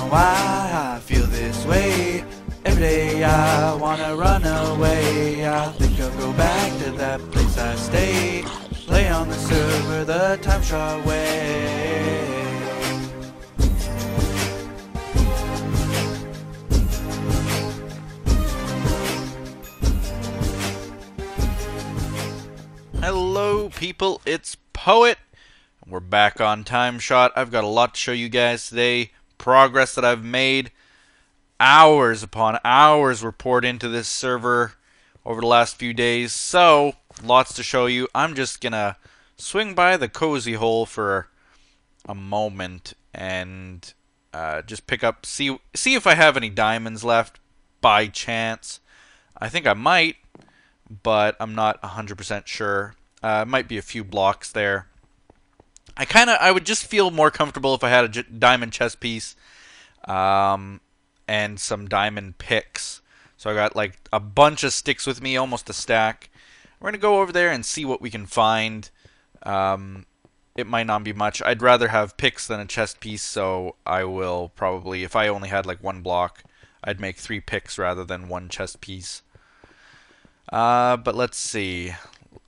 know why I feel this way. Every day I wanna run away. I think I'll go back to that place I stayed. Play on the server the TimeShot way. Hello people, it's Poet. We're back on TimeShot. I've got a lot to show you guys today. Progress that I've made. Hours upon hours were poured into this server over the last few days. So, lots to show you. I'm just gonna swing by the cozy hole for a moment and just pick up, see if I have any diamonds left by chance. I think I might, but I'm not 100% sure. It might be a few blocks there. I would just feel more comfortable if I had a diamond chest piece and some diamond picks. So I got like a bunch of sticks with me, almost a stack. We're going to go over there and see what we can find. It might not be much. I'd rather have picks than a chest piece, so I will probably, if I only had like one block, I'd make 3 picks rather than 1 chest piece. But let's see.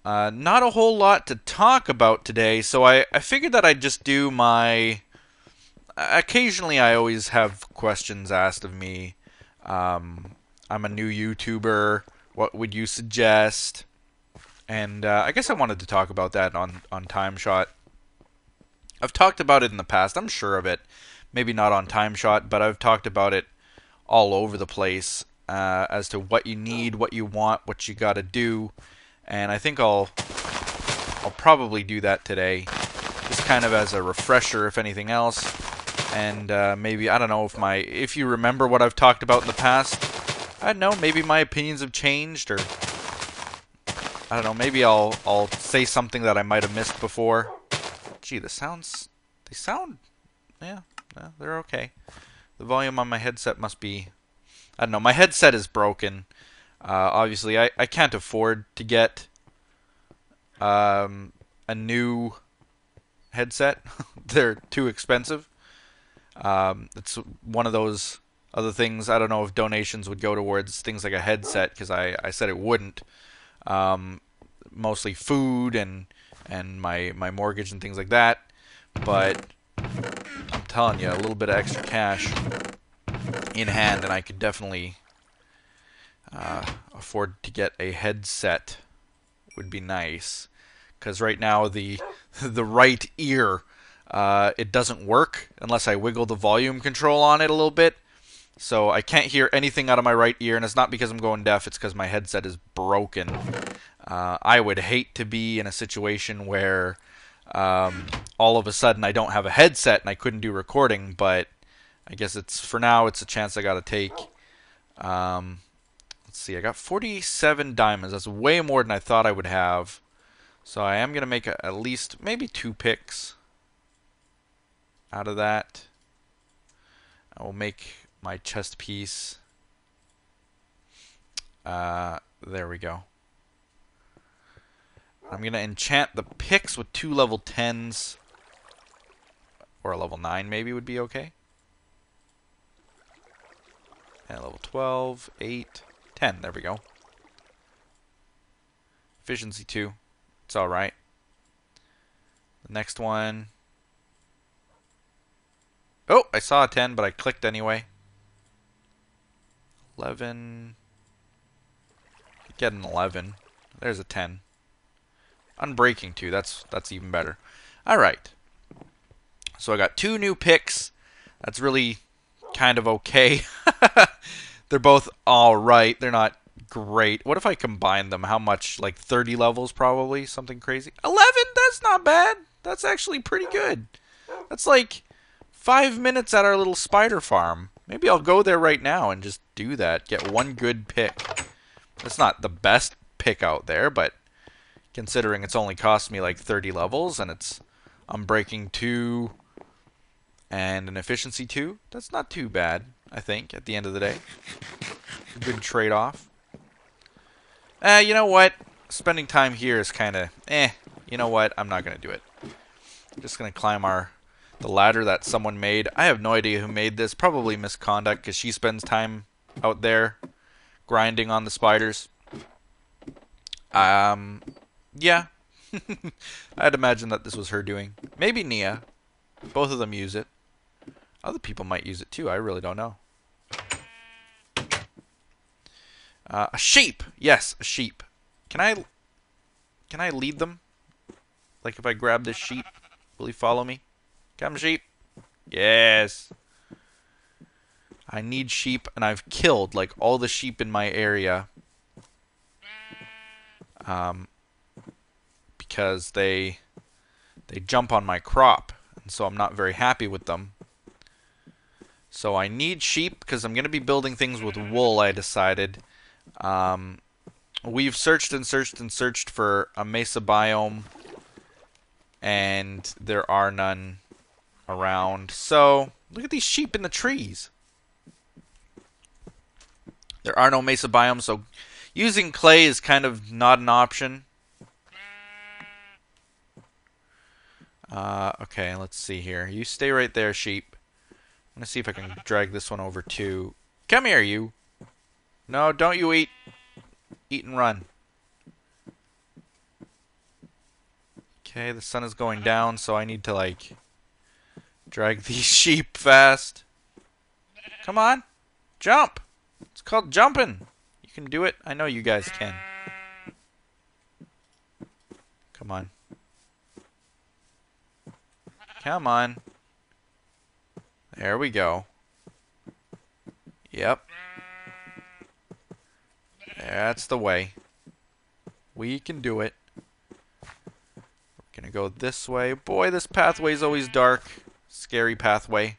Not a whole lot to talk about today, so I figured that I'd just do my... Occasionally I always have questions asked of me. I'm a new YouTuber. What would you suggest? And I guess I wanted to talk about that on TimeShot. I've talked about it in the past, I'm sure of it. Maybe not on TimeShot, but I've talked about it all over the place as to what you need, what you want, what you gotta do. And I think I'll probably do that today, just kind of as a refresher, if anything else. And maybe, I don't know if you remember what I've talked about in the past. I don't know, maybe my opinions have changed, or I don't know, maybe I'll say something that I might have missed before. Gee, they sound, yeah, they're okay. The volume on my headset must be, I don't know, my headset is broken. Obviously, I can't afford to get a new headset. They're too expensive. It's one of those other things. I don't know if donations would go towards things like a headset, because I said it wouldn't. Mostly food and my mortgage and things like that. But I'm telling you, a little bit of extra cash in hand, and I could definitely afford to get a headset. Would be nice, because right now the right ear it doesn't work unless I wiggle the volume control on it a little bit, so I can't hear anything out of my right ear, and it's not because I'm going deaf, it's because my headset is broken. I would hate to be in a situation where all of a sudden I don't have a headset and I couldn't do recording, but I guess for now it's a chance I gotta take. Let's see, I got 47 diamonds. That's way more than I thought I would have. So I am going to make at least maybe 2 picks out of that. I will make my chest piece. There we go. I'm going to enchant the picks with 2 level 10s. Or a level 9 maybe would be okay. And level 12, 8... 10, there we go. Efficiency 2. It's alright. The next one. Oh, I saw a 10, but I clicked anyway. 11. Get an 11. There's a 10. Unbreaking 2. That's even better. Alright. So I got 2 new picks. That's really kind of okay. They're both alright. They're not great. What if I combine them? How much? Like 30 levels probably? Something crazy? 11? That's not bad. That's actually pretty good. That's like 5 minutes at our little spider farm. Maybe I'll go there right now and just do that. Get 1 good pick. That's not the best pick out there, but considering it's only cost me like 30 levels and it's unbreaking 2 and an efficiency 2, that's not too bad, I think, at the end of the day. A good trade-off. You know what? Spending time here is kind of, you know what? I'm not going to do it. I'm just going to climb our The ladder that someone made. I have no idea who made this. Probably Misconduct, because she spends time out there grinding on the spiders. Yeah. I'd imagine that this was her doing. Maybe Nia. Both of them use it. Other people might use it too. I really don't know. A sheep. Yes, a sheep. Can I lead them? Like if I grab this sheep, will he follow me? Come, sheep. Yes. I need sheep, and I've killed like all the sheep in my area. Because they jump on my crop, and so I'm not very happy with them. So I need sheep because I'm going to be building things with wool, I decided. We've searched and searched and searched for a mesa biome, and there are none around. So look at these sheep in the trees. There are no mesa biomes, so using clay is kind of not an option. Okay, let's see here. You stay right there, sheep. I'm going to see if I can drag this one over too. Come here, you. No, don't you eat. Eat and run. Okay, the sun is going down, so I need to, like, drag these sheep fast. Come on. Jump. It's called jumping. You can do it. I know you guys can. Come on. Come on. There we go. Yep. That's the way. We can do it. We're gonna go this way. Boy, this pathway is always dark. Scary pathway.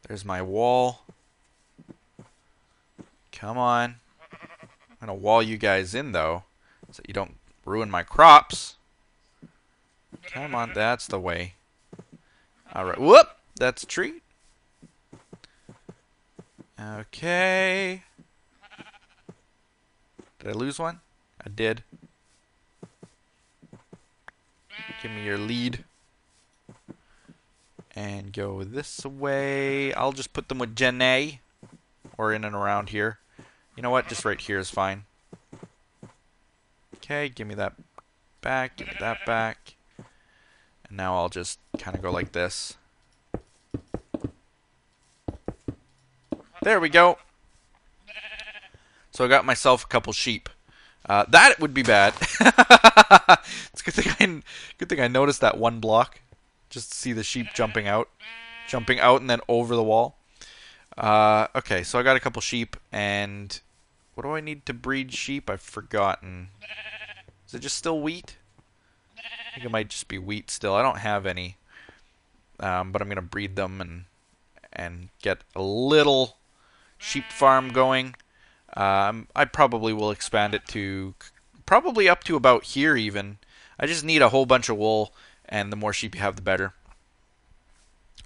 There's my wall. Come on. I'm gonna wall you guys in, though, so you don't ruin my crops. Come on, that's the way. Alright, whoop! That's a tree. Okay. Did I lose one? I did. Give me your lead. And go this way. I'll just put them with Jenna. Or in and around here. You know what? Just right here is fine. Okay, give me that back. Give me that back. And now I'll just kind of go like this. There we go. So I got myself a couple sheep. That would be bad. It's a good thing I noticed that one block. Just to see the sheep jumping out and then over the wall. Okay, so I got a couple sheep, and what do I need to breed sheep? I've forgotten. Is it just still wheat? I think it might just be wheat still. I don't have any, but I'm gonna breed them and get a little sheep farm going. I probably will expand it to probably up to about here even. I just need a whole bunch of wool, and the more sheep you have, the better.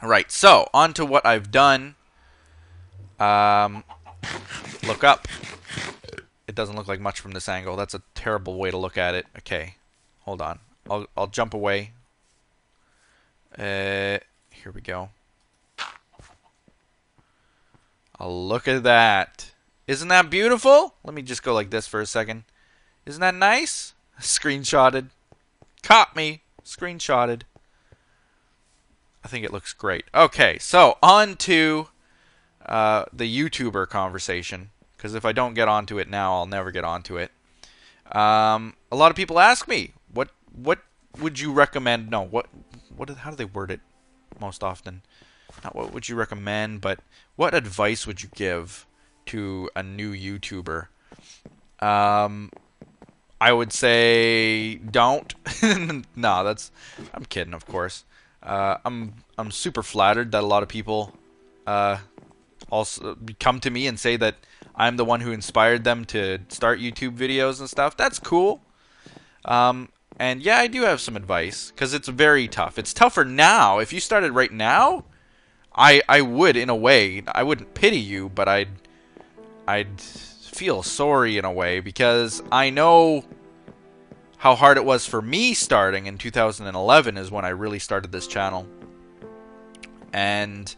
Alright, so on to what I've done. Look up. It doesn't look like much from this angle. That's a terrible way to look at it. Okay, hold on. I'll jump away. Here we go. Oh, look at that. Isn't that beautiful? Let me just go like this for a second. Isn't that nice? Screenshotted. Caught me. Screenshotted. I think it looks great. Okay, so on to the YouTuber conversation. Because if I don't get onto it now, I'll never get onto it. A lot of people ask me, what would you recommend? No, how do they word it most often? Not what would you recommend, but what advice would you give to a new YouTuber? I would say don't. No, I'm kidding, of course. I'm super flattered that a lot of people also come to me and say that I'm the one who inspired them to start YouTube videos and stuff. That's cool. And yeah, I do have some advice, because it's very tough. It's tougher now. If you started right now, I would, in a way, I wouldn't pity you, but I'd feel sorry in a way, because I know how hard it was for me starting in 2011 is when I really started this channel. And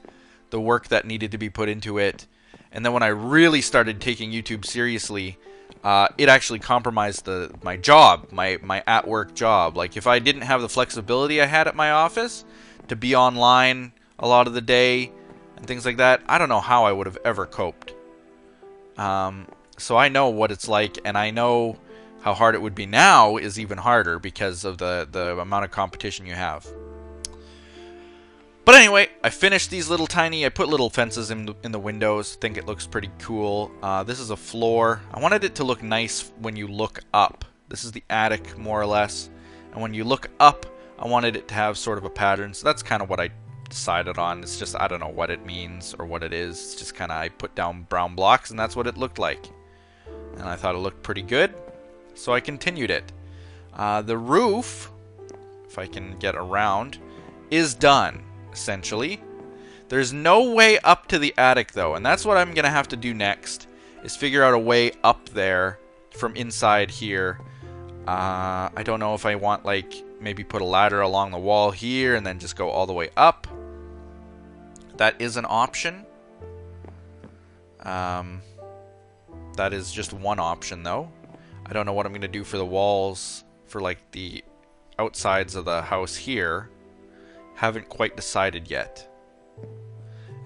the work that needed to be put into it. And then when I really started taking YouTube seriously, it actually compromised my job, my at-work job. Like, if I didn't have the flexibility I had at my office to be online a lot of the day and things like that, I don't know how I would have ever coped. So I know what it's like, and I know how hard it would be now is even harder because of the amount of competition you have. But anyway, I finished these little tiny, I put little fences in the windows. I think it looks pretty cool. This is a floor. I wanted it to look nice when you look up. This is the attic, more or less. And when you look up, I wanted it to have sort of a pattern. So that's kind of what I decided on. It's just, I don't know what it means or what it is. It's just kind of, I put down brown blocks and that's what it looked like. And I thought it looked pretty good, so I continued it. The roof, if I can get around, is done. Essentially, there's no way up to the attic though, and that's what I'm gonna have to do next, is figure out a way up there from inside here. I don't know if I want, like, maybe put a ladder along the wall here and then just go all the way up. That is an option. That is just one option though. I don't know what I'm gonna do for the walls, for like the outsides of the house here. Haven't quite decided yet,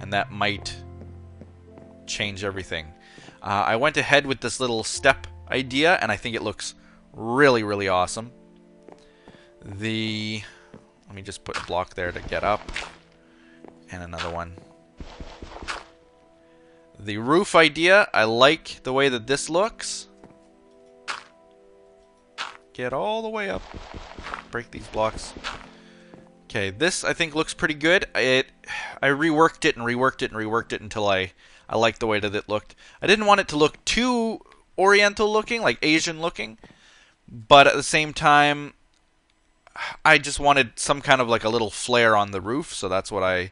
and that might change everything. I went ahead with this little step idea, and I think it looks really, really awesome. Let me just put a block there to get up, and another one. The roof idea, I like the way that this looks. Get all the way up. Break these blocks. Okay, this I think looks pretty good. I reworked it and reworked it and reworked it until I liked the way that it looked. I didn't want it to look too Oriental looking, like Asian looking, but at the same time, I just wanted some kind of like a little flare on the roof, so that's what I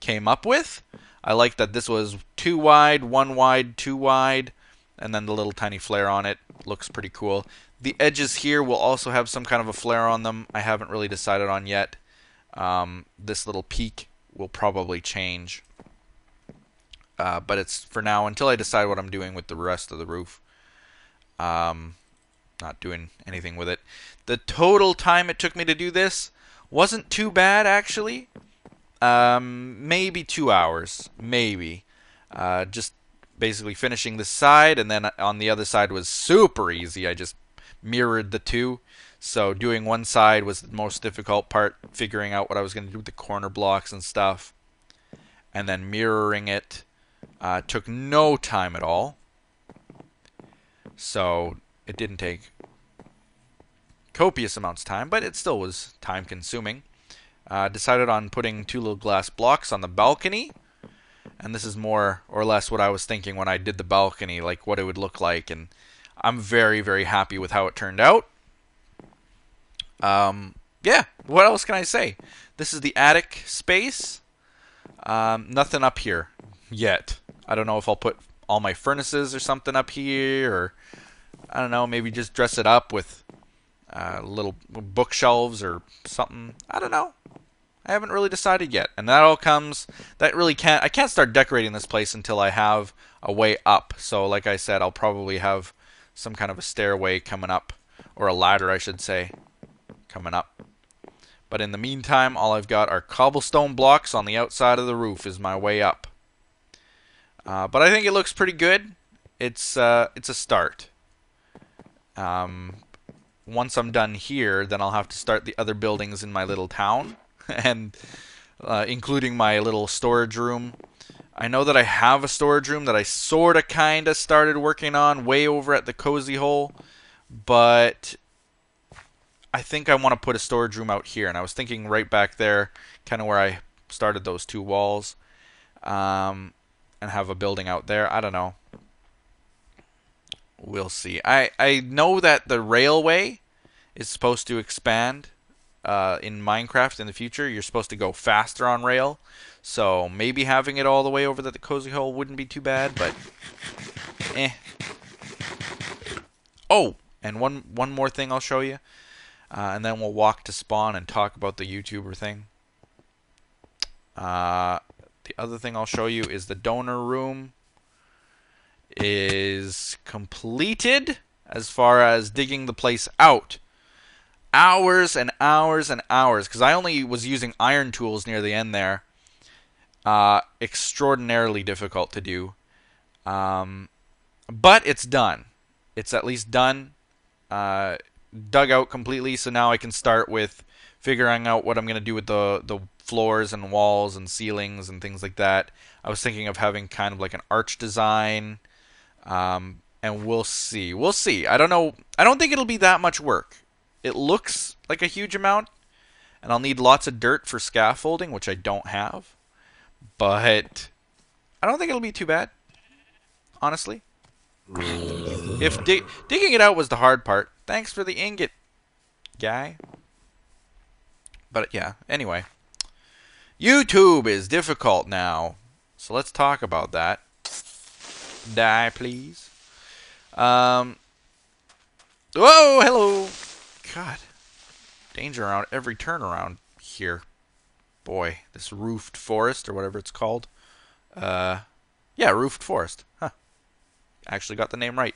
came up with. I like that this was 2 wide, 1 wide, 2 wide, and then the little tiny flare on it looks pretty cool. The edges here will also have some kind of a flare on them. I haven't really decided on yet. This little peak will probably change, but it's for now until I decide what I'm doing with the rest of the roof. Not doing anything with it. The total time it took me to do this wasn't too bad, actually. Maybe 2 hours, maybe. Just basically finishing this side, and then on the other side was super easy. I just mirrored the two. So doing one side was the most difficult part, figuring out what I was going to do with the corner blocks and stuff. And then mirroring it took no time at all. So it didn't take copious amounts of time, but it still was time consuming. Decided on putting 2 little glass blocks on the balcony. And this is more or less what I was thinking when I did the balcony, like what it would look like. And I'm very, very happy with how it turned out. Yeah, what else can I say? This is the attic space. Nothing up here yet. I don't know if I'll put all my furnaces or something up here, or I don't know, maybe just dress it up with little bookshelves or something. I don't know. I haven't really decided yet. And that all comes, I can't start decorating this place until I have a way up. So like I said, I'll probably have some kind of a stairway coming up, or a ladder I should say, coming up. But in the meantime, all I've got are cobblestone blocks on the outside of the roof is my way up. But I think it looks pretty good. It's a start. Once I'm done here, then I'll have to start the other buildings in my little town, and including my little storage room. I know that I have a storage room that I sorta kinda started working on way over at the Cozy Hole, but I think I want to put a storage room out here, and I was thinking right back there, kind of where I started those 2 walls, and have a building out there. I don't know. We'll see. I know that the railway is supposed to expand in Minecraft in the future. You're supposed to go faster on rail, so maybe having it all the way over at the Cozy Hole wouldn't be too bad, but eh. Oh, And one more thing I'll show you, and then we'll walk to spawn and talk about the YouTuber thing. The other thing I'll show you is the donor room is completed as far as digging the place out. Hours and hours and hours, because I only was using iron tools near the end there. Extraordinarily difficult to do. But it's done. It's at least done. Dug out completely, so now I can start with figuring out what I'm going to do with the floors and walls and ceilings and things like that. I was thinking of having kind of like an arch design, and we'll see. We'll see. I don't know. I don't think it'll be that much work. It looks like a huge amount, and I'll need lots of dirt for scaffolding, which I don't have. But I don't think it'll be too bad, honestly. If digging it out was the hard part, thanks for the ingot, guy. But yeah, anyway. YouTube is difficult now, so let's talk about that. Die, please. Whoa, hello. God. Danger around every turnaround here. Boy, this roofed forest, or whatever it's called. Yeah, roofed forest. Huh. Actually got the name right.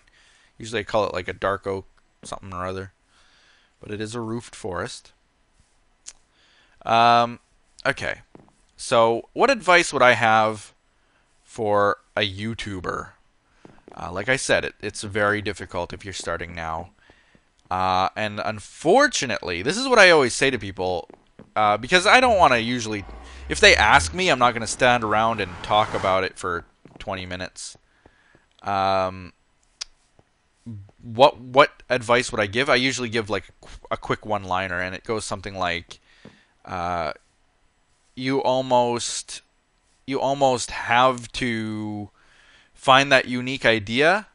Usually I call it like a dark oak something or other. But it is a roofed forest. Okay. So, what advice would I have for a YouTuber? Like I said, it's very difficult if you're starting now. And unfortunately, this is what I always say to people, because I don't want to usually... If they ask me, I'm not going to stand around and talk about it for 20 minutes. What advice would I give? I usually give like a quick one-liner, and it goes something like, you almost have to find that unique idea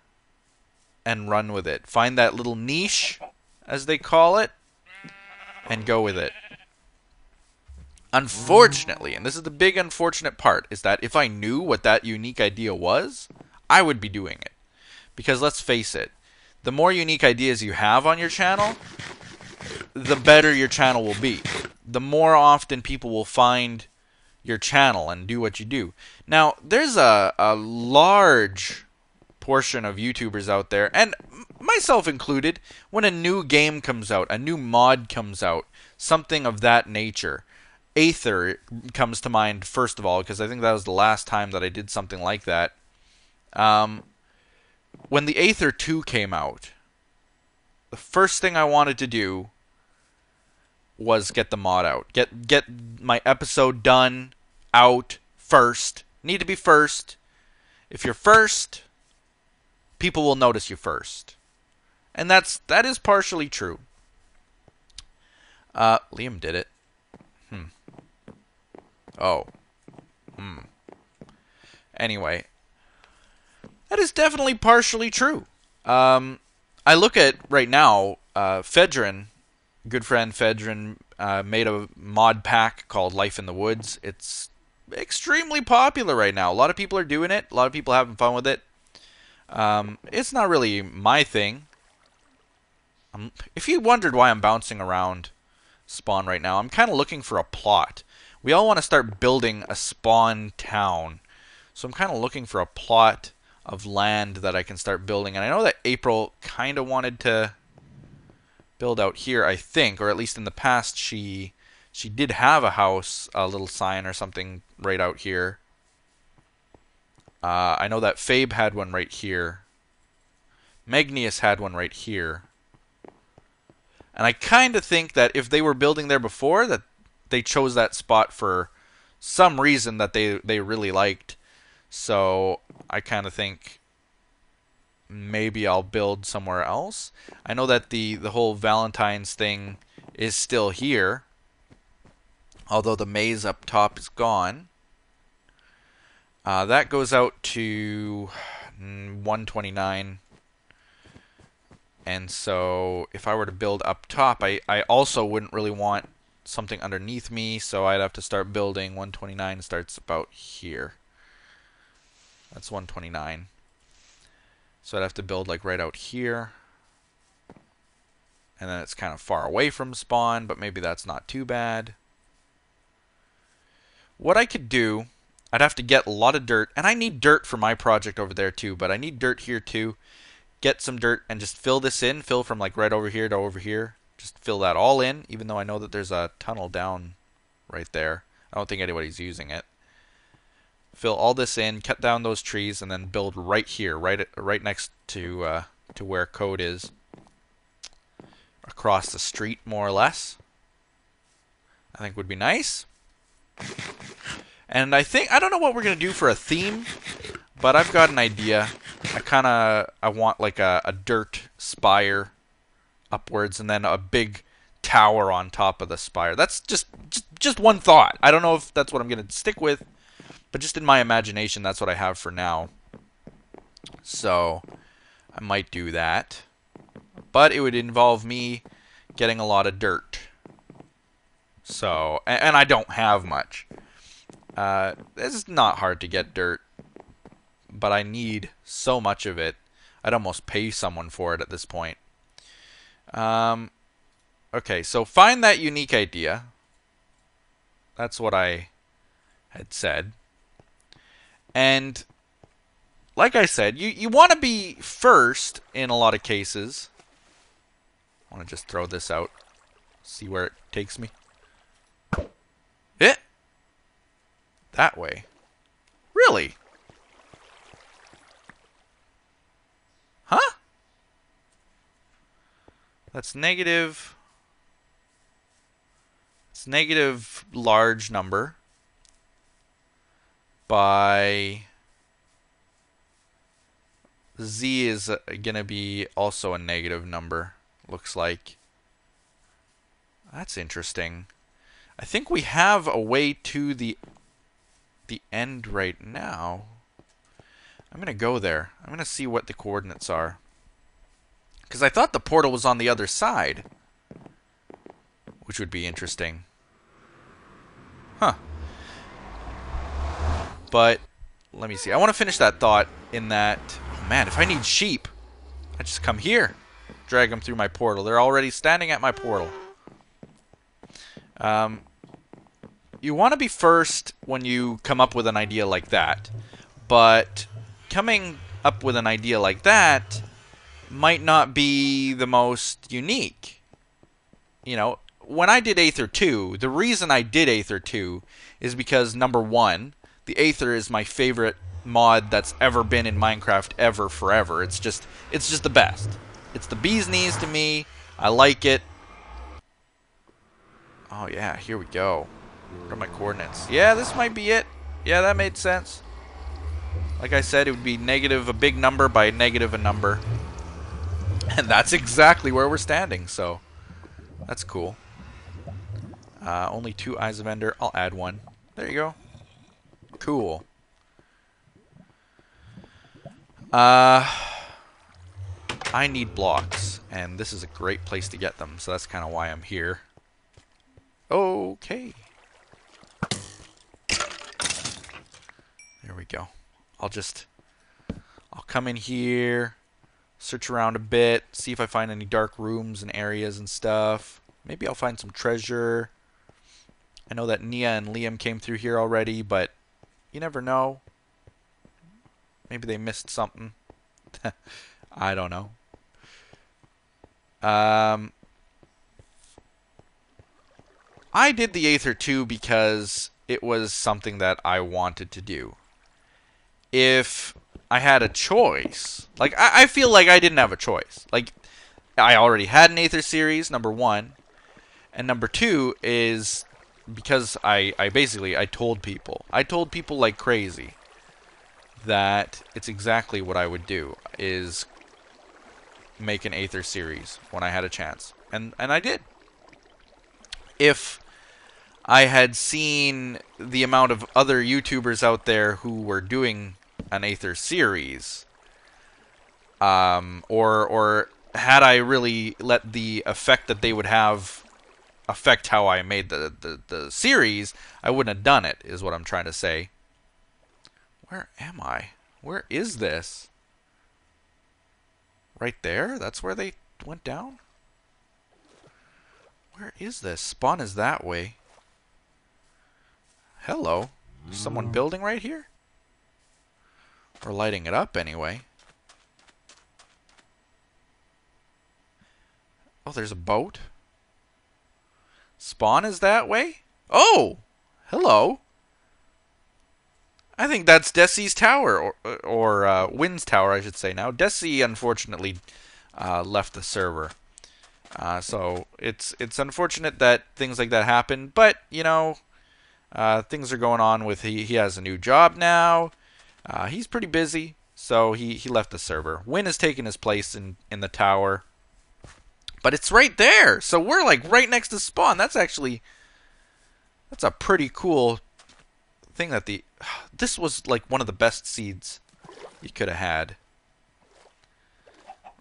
and run with it. Find that little niche, as they call it, and go with it. Unfortunately, and this is the big unfortunate part, is that if I knew what that unique idea was, I would be doing it. Because let's face it, the more unique ideas you have on your channel, the better your channel will be. The more often people will find your channel and do what you do. Now, there's a large portion of YouTubers out there, and myself included, when a new game comes out, a new mod comes out, something of that nature. Aether comes to mind first of all, because I think that was the last time that I did something like that. When the Aether 2 came out, the first thing I wanted to do was get the mod out. Get my episode done, out, first. Need to be first. If you're first, people will notice you first. And that is partially true. Liam did it. Oh. Anyway. That is definitely partially true. I look at, right now, Fedrin, good friend Fedrin, made a mod pack called Life in the Woods. It's extremely popular right now. A lot of people are doing it. A lot of people are having fun with it. It's not really my thing. If you wondered why I'm bouncing around spawn right now, I'm kind of looking for a plot. We all want to start building a spawn town. So I'm kind of looking for a plot of land that I can start building. And I know that April kind of wanted to build out here, I think. Or at least in the past, she did have a house, a little sign or something right out here. I know that Fabe had one right here. Magnius had one right here. And I kind of think that if they were building there before, that they chose that spot for some reason that they really liked. So I kind of think maybe I'll build somewhere else. I know that the whole Valentine's thing is still here, although the maze up top is gone. That goes out to 129. And so if I were to build up top, I also wouldn't really want something underneath me, so I'd have to start building. 129 starts about here. That's 129. So I'd have to build like right out here. And then it's kind of far away from spawn, but maybe that's not too bad. What I could do, I'd have to get a lot of dirt, and I need dirt for my project over there too, but I need dirt here too. Get some dirt and just fill this in, fill from like right over here to over here. Just fill that all in, even though I know that there's a tunnel down right there. I don't think anybody's using it. Fill all this in, cut down those trees, and then build right here, right next to where code is. Across the street, more or less. I think would be nice. And I don't know what we're gonna do for a theme, but I've got an idea. I want like a dirt spire upwards, and then a big tower on top of the spire. That's just one thought. I don't know if that's what I'm gonna stick with, but just in my imagination, that's what I have for now. So I might do that. But it would involve me getting a lot of dirt. So, and I don't have much. It's not hard to get dirt, but I need so much of it. I'd almost pay someone for it at this point. Okay, so find that unique idea. That's what I had said. And like I said, you want to be first in a lot of cases. I want to just throw this out. See where it takes me. That way. Really? Huh? That's negative. It's negative large number by z is going to be also a negative number. Looks like. That's interesting. I think we have a way to the end right now. I'm going to go there. I'm going to see what the coordinates are. Because I thought the portal was on the other side. Which would be interesting. Huh. But, let me see. I want to finish that thought in that... Oh man, if I need sheep, I just come here. Drag them through my portal. They're already standing at my portal. You want to be first when you come up with an idea like that. But coming up with an idea like that might not be the most unique. You know, when I did Aether 2, the reason I did Aether 2 is because, number one, the Aether is my favorite mod that's ever been in Minecraft ever, forever. It's just the best. It's the bee's knees to me. I like it. Oh yeah, here we go. What are my coordinates? Yeah, this might be it. Yeah, that made sense. Like I said, it would be negative a big number by negative a number. And that's exactly where we're standing, so that's cool. Only 2 Eyes of Ender. I'll add one. There you go. Cool. I need blocks, and this is a great place to get them, so that's kind of why I'm here. Okay. There we go. I'll come in here, search around a bit, see if I find any dark rooms and areas and stuff. Maybe I'll find some treasure. I know that Nia and Liam came through here already, but you never know. Maybe they missed something. I don't know. I did the Aether 2 because it was something that I wanted to do. If I had a choice, like I feel like I didn't have a choice. Like I already had an Aether series, number one, and number two is because I told people like crazy that it's exactly what I would do, is make an Aether series when I had a chance, and I did. If I had seen the amount of other YouTubers out there who were doing an Aether series, or had I really let the effect that they would have affect how I made the series, I wouldn't have done it, is what I'm trying to say. Where am I? Where is this? Right there? That's where they went down? Where is this? Spawn is that way. Hello. Is someone building right here? Or lighting it up anyway. Oh, there's a boat. Spawn is that way? Oh! Hello. I think that's Desi's tower, or Wynn's tower, I should say now. Desi, unfortunately, left the server. So it's unfortunate that things like that happen, but, you know, things are going on with, he has a new job now. He's pretty busy, so he left the server. Wynn has taken his place in the tower. But it's right there, so we're like right next to spawn. That's a pretty cool thing that this was like one of the best seeds you could have had.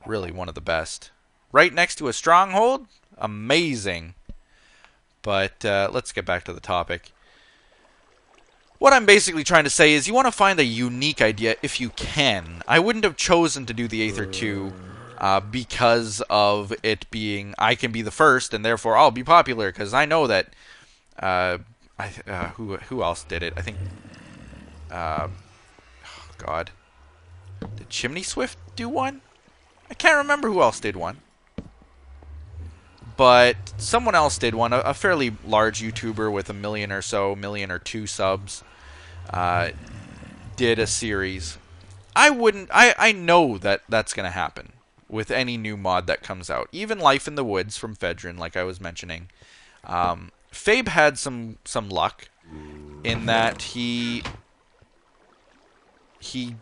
Really one of the best. Right next to a stronghold? Amazing. But let's get back to the topic. What I'm basically trying to say is you want to find a unique idea if you can. I wouldn't have chosen to do the Aether 2 because of it being, I can be the first and therefore I'll be popular, because I know that who else did it? I think oh God, did Chimney Swift do one? I can't remember who else did one, but someone else did one. A fairly large YouTuber with a million or two subs did a series. I know that that's gonna happen with any new mod that comes out. Even Life in the Woods from Fedrin, like I was mentioning. Fabe had some luck in that he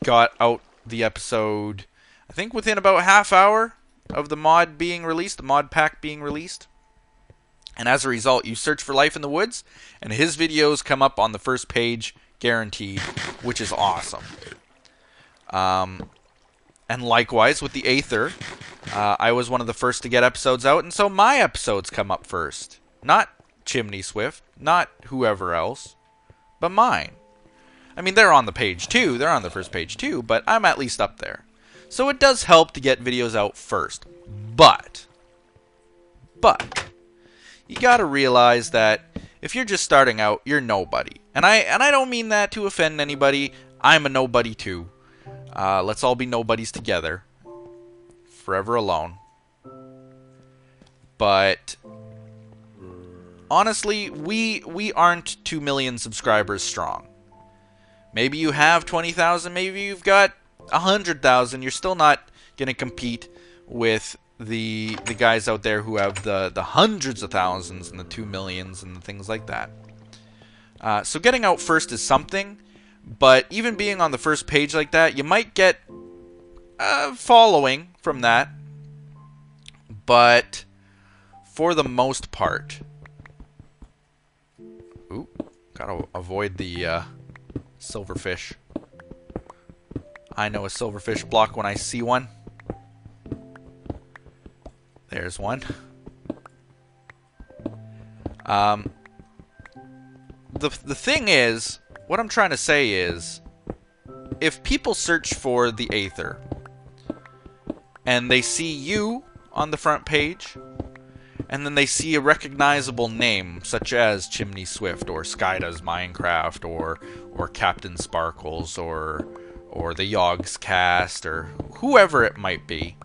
got out the episode, I think within about half hour of the mod being released, the mod pack being released. And as a result, you search for Life in the Woods, and his videos come up on the first page, guaranteed, which is awesome. And likewise, with the Aether, I was one of the first to get episodes out, and so my episodes come up first. Not Chimney Swift, not whoever else, but mine. I mean, they're on the page too, they're on the first page too, but I'm at least up there. So it does help to get videos out first. But, you gotta realize that if you're just starting out, you're nobody. And I don't mean that to offend anybody. I'm a nobody too. Let's all be nobodies together. Forever alone. But honestly, we aren't 2 million subscribers strong. Maybe you have 20,000, maybe you've got 100,000. You're still not going to compete with the guys out there who have the hundreds of thousands and the 2 millions and the things like that. So getting out first is something. But even being on the first page like that, you might get a following from that. But for the most part... Ooh, gotta avoid the silverfish. I know a silverfish block when I see one. There's one. The thing is... What I'm trying to say is, if people search for the Aether, and they see you on the front page, and then they see a recognizable name, such as Chimney Swift, or Skydoes Minecraft, or Captain Sparkles, or the Yogs Cast, or whoever it might be,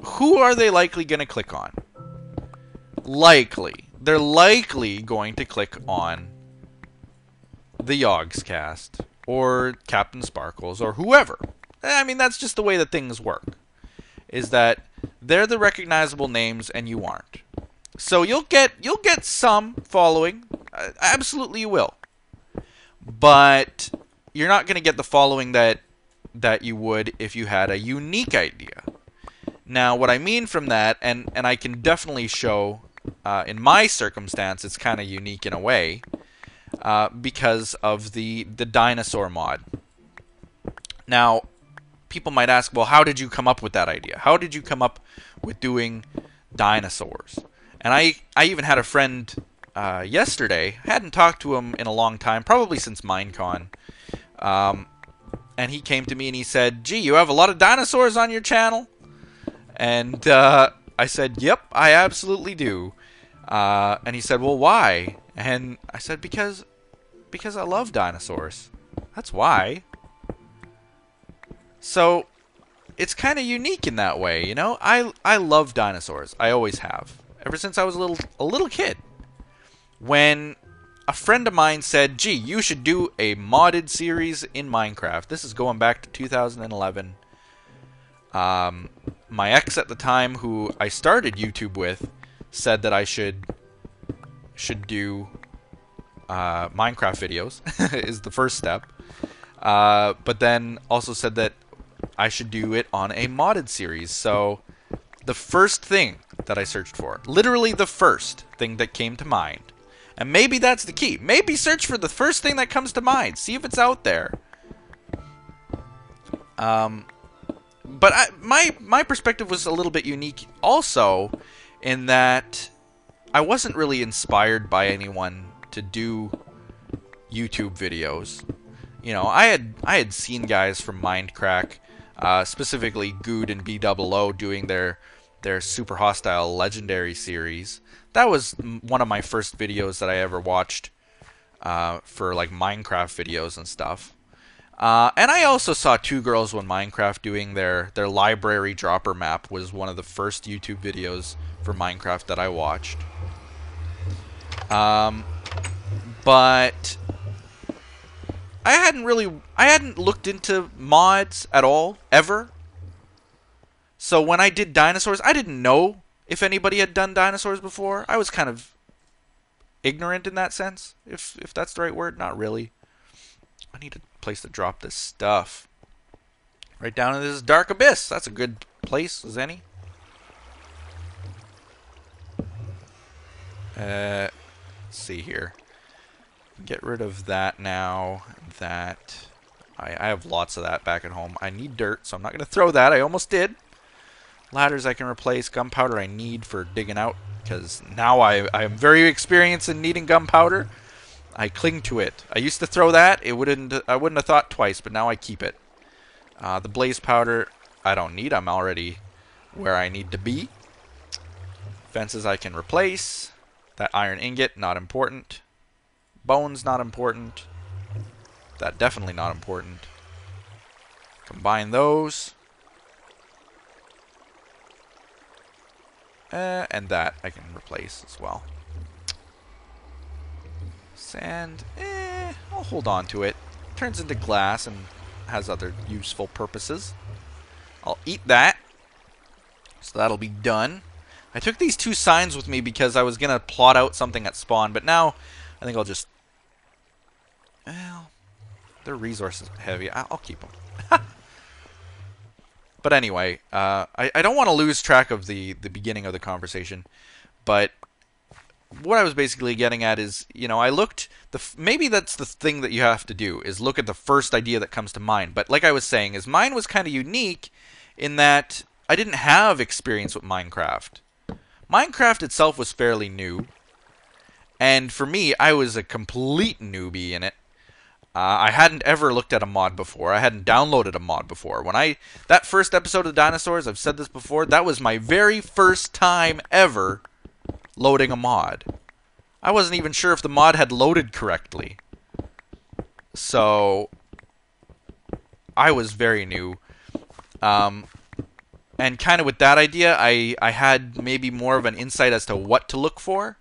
who are they likely going to click on? They're likely going to click on the Yogs Cast, or Captain Sparkles, or whoever. I mean, that's just the way that things work. Is that they're the recognizable names, and you aren't. So you'll get some following. Absolutely, you will. But you're not going to get the following that you would if you had a unique idea. Now, what I mean from that, and I can definitely show, in my circumstance, it's kind of unique in a way. Because of the dinosaur mod. Now, people might ask, well, how did you come up with that idea? How did you come up with doing dinosaurs? And I even had a friend yesterday, hadn't talked to him in a long time, probably since Minecon, and he came to me and he said, gee, you have a lot of dinosaurs on your channel? And I said, yep, I absolutely do. And he said, well, why? And I said, because I love dinosaurs. That's why. So it's kind of unique in that way, you know? I love dinosaurs. I always have. Ever since I was a little kid. When a friend of mine said, gee, you should do a modded series in Minecraft. This is going back to 2011. My ex at the time, who I started YouTube with, said that I should do Minecraft videos, is the first step. But then also said that I should do it on a modded series. So the first thing that I searched for, literally the first thing that came to mind, and maybe that's the key. Maybe search for the first thing that comes to mind. See if it's out there. But my perspective was a little bit unique also, in that I wasn't really inspired by anyone to do YouTube videos. You know, I had seen guys from Mindcrack, specifically Good and BOO, doing their Super Hostile Legendary series. That was one of my first videos that I ever watched for like Minecraft videos and stuff. And I also saw Two Girls One Minecraft doing their library dropper map. Was one of the first YouTube videos for Minecraft that I watched. But I hadn't looked into mods at all, ever. So when I did dinosaurs, I didn't know if anybody had done dinosaurs before. I was kind of ignorant in that sense, if that's the right word. Not really. I need a place to drop this stuff. Right down in this dark abyss. That's a good place as any. Let's see here. Get rid of that now. That. I have lots of that back at home. I need dirt, so I'm not going to throw that. I almost did. Ladders I can replace. Gunpowder I need for digging out, because now I am very experienced in needing gunpowder. I cling to it. I used to throw that. I wouldn't have thought twice, but now I keep it. The blaze powder I don't need. I'm already where I need to be. Fences I can replace. That iron ingot, not important. Bones, not important. That definitely not important. Combine those. And that I can replace as well. Sand, I'll hold on to it. Turns into glass and has other useful purposes. I'll eat that. So that'll be done. I took these two signs with me because I was going to plot out something at spawn, but now I think I'll just... Well, they're resources heavy. I'll keep them. But anyway, I don't want to lose track of the beginning of the conversation, but what I was basically getting at is, you know, I looked... maybe that's the thing that you have to do, is look at the first idea that comes to mind. But like I was saying, is mine was kind of unique in that I didn't have experience with Minecraft. Minecraft itself was fairly new, and for me, I was a complete newbie in it. I hadn't ever looked at a mod before. I hadn't downloaded a mod before. That first episode of Dinosaurs, I've said this before, that was my very first time ever loading a mod. I wasn't even sure if the mod had loaded correctly. So, I was very new. And kind of with that idea, I had maybe more of an insight as to what to look for.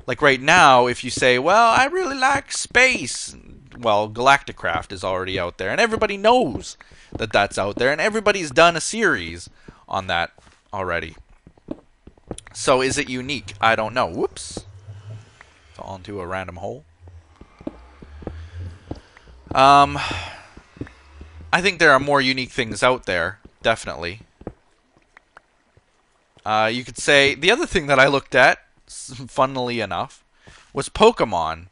Like right now, if you say, well, I really like space. Well, Galacticraft is already out there, and everybody knows that that's out there, and everybody's done a series on that already. So is it unique? I don't know. Whoops. Fall into a random hole. I think there are more unique things out there, definitely. You could say, the other thing that I looked at, funnily enough, was Pokemon.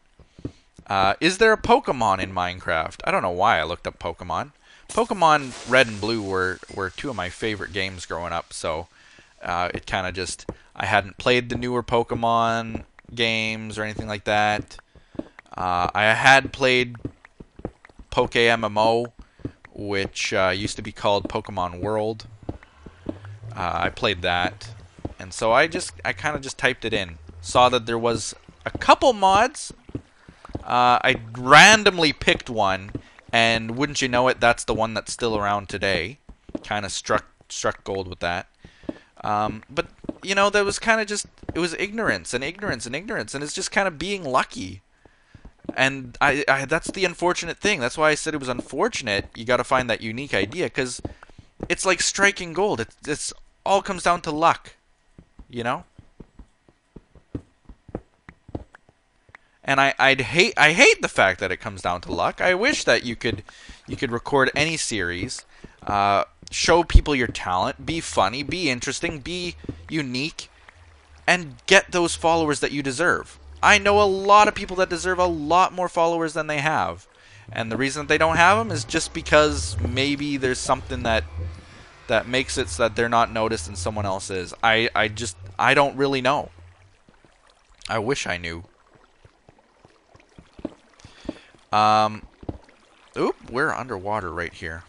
Is there a Pokemon in Minecraft? I don't know why I looked up Pokemon. Pokemon Red and Blue were two of my favorite games growing up, so it kind of just... I hadn't played the newer Pokemon games or anything like that. I had played Poke MMO, which used to be called Pokemon World. I played that. And so I kind of just typed it in. Saw that there was a couple mods. I randomly picked one, and wouldn't you know it, that's the one that's still around today. Kind of struck gold with that. But you know, that was kind of just, it was ignorance and ignorance and ignorance, and it's just kind of being lucky. And I that's the unfortunate thing. That's why I said it was unfortunate. You got to find that unique idea, because it's like striking gold. It's all comes down to luck, you know. And I hate the fact that it comes down to luck. I wish that you could record any series, show people your talent, be funny, be interesting, be unique, and get those followers that you deserve. I know a lot of people that deserve a lot more followers than they have. And the reason that they don't have them is just because maybe there's something that makes it so that they're not noticed and someone else is. I don't really know. I wish I knew. Oop, we're underwater right here.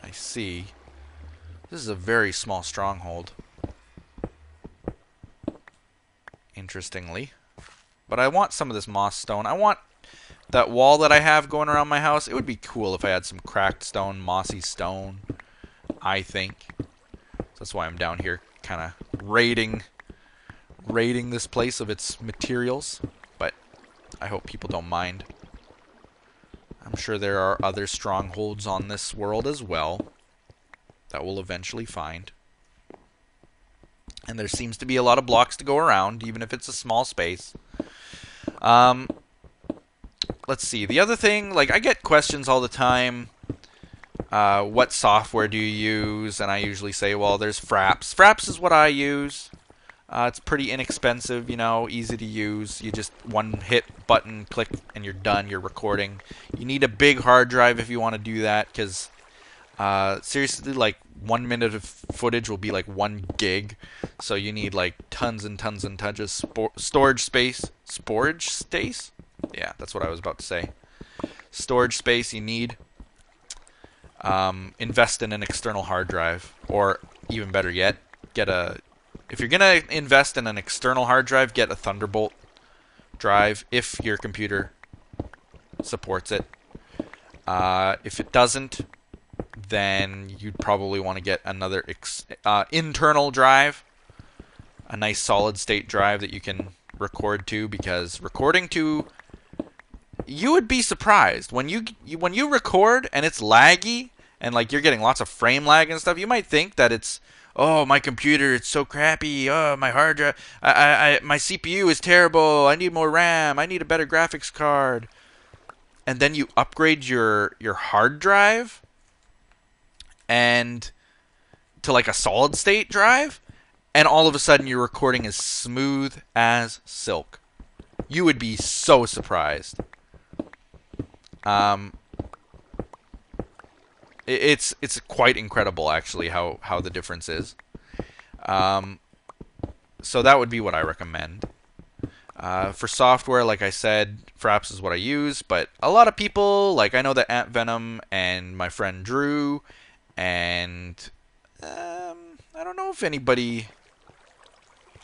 I see. This is a very small stronghold. Interestingly. But I want some of this moss stone. I want that wall that I have going around my house. It would be cool if I had some cracked stone, mossy stone, I think. So that's why I'm down here kind of raiding this place of its materials. But I hope people don't mind. I'm sure there are other strongholds on this world as well that we'll eventually find. And there seems to be a lot of blocks to go around, even if it's a small space. Let's see. The other thing, like, I get questions all the time. What software do you use? And I usually say, well, there's Fraps. Fraps is what I use. It's pretty inexpensive, you know, easy to use. You just one hit button, click, and you're done. You're recording. You need a big hard drive if you want to do that, because seriously, like 1 minute of footage will be like 1 gig. So you need like tons and tons and tons of storage space. Storage space? Yeah, that's what I was about to say. Storage space you need. Invest in an external hard drive, or even better yet, if you're gonna invest in an external hard drive, get a Thunderbolt drive if your computer supports it. If it doesn't, then you'd probably want to get another internal drive, a nice solid state drive that you can record to, because recording to, you would be surprised when you record and it's laggy and like you're getting lots of frame lag and stuff. You might think that it's, oh, my computer, it's so crappy. Oh, my hard drive, my CPU is terrible. I need more RAM. I need a better graphics card. And then you upgrade your hard drive and to like a solid state drive, and all of a sudden your recording is smooth as silk. You would be so surprised. It's quite incredible, actually, how the difference is. So that would be what I recommend. For software, like I said, Fraps is what I use, but a lot of people, like I know that Ant Venom and my friend Drew, and I don't know if anybody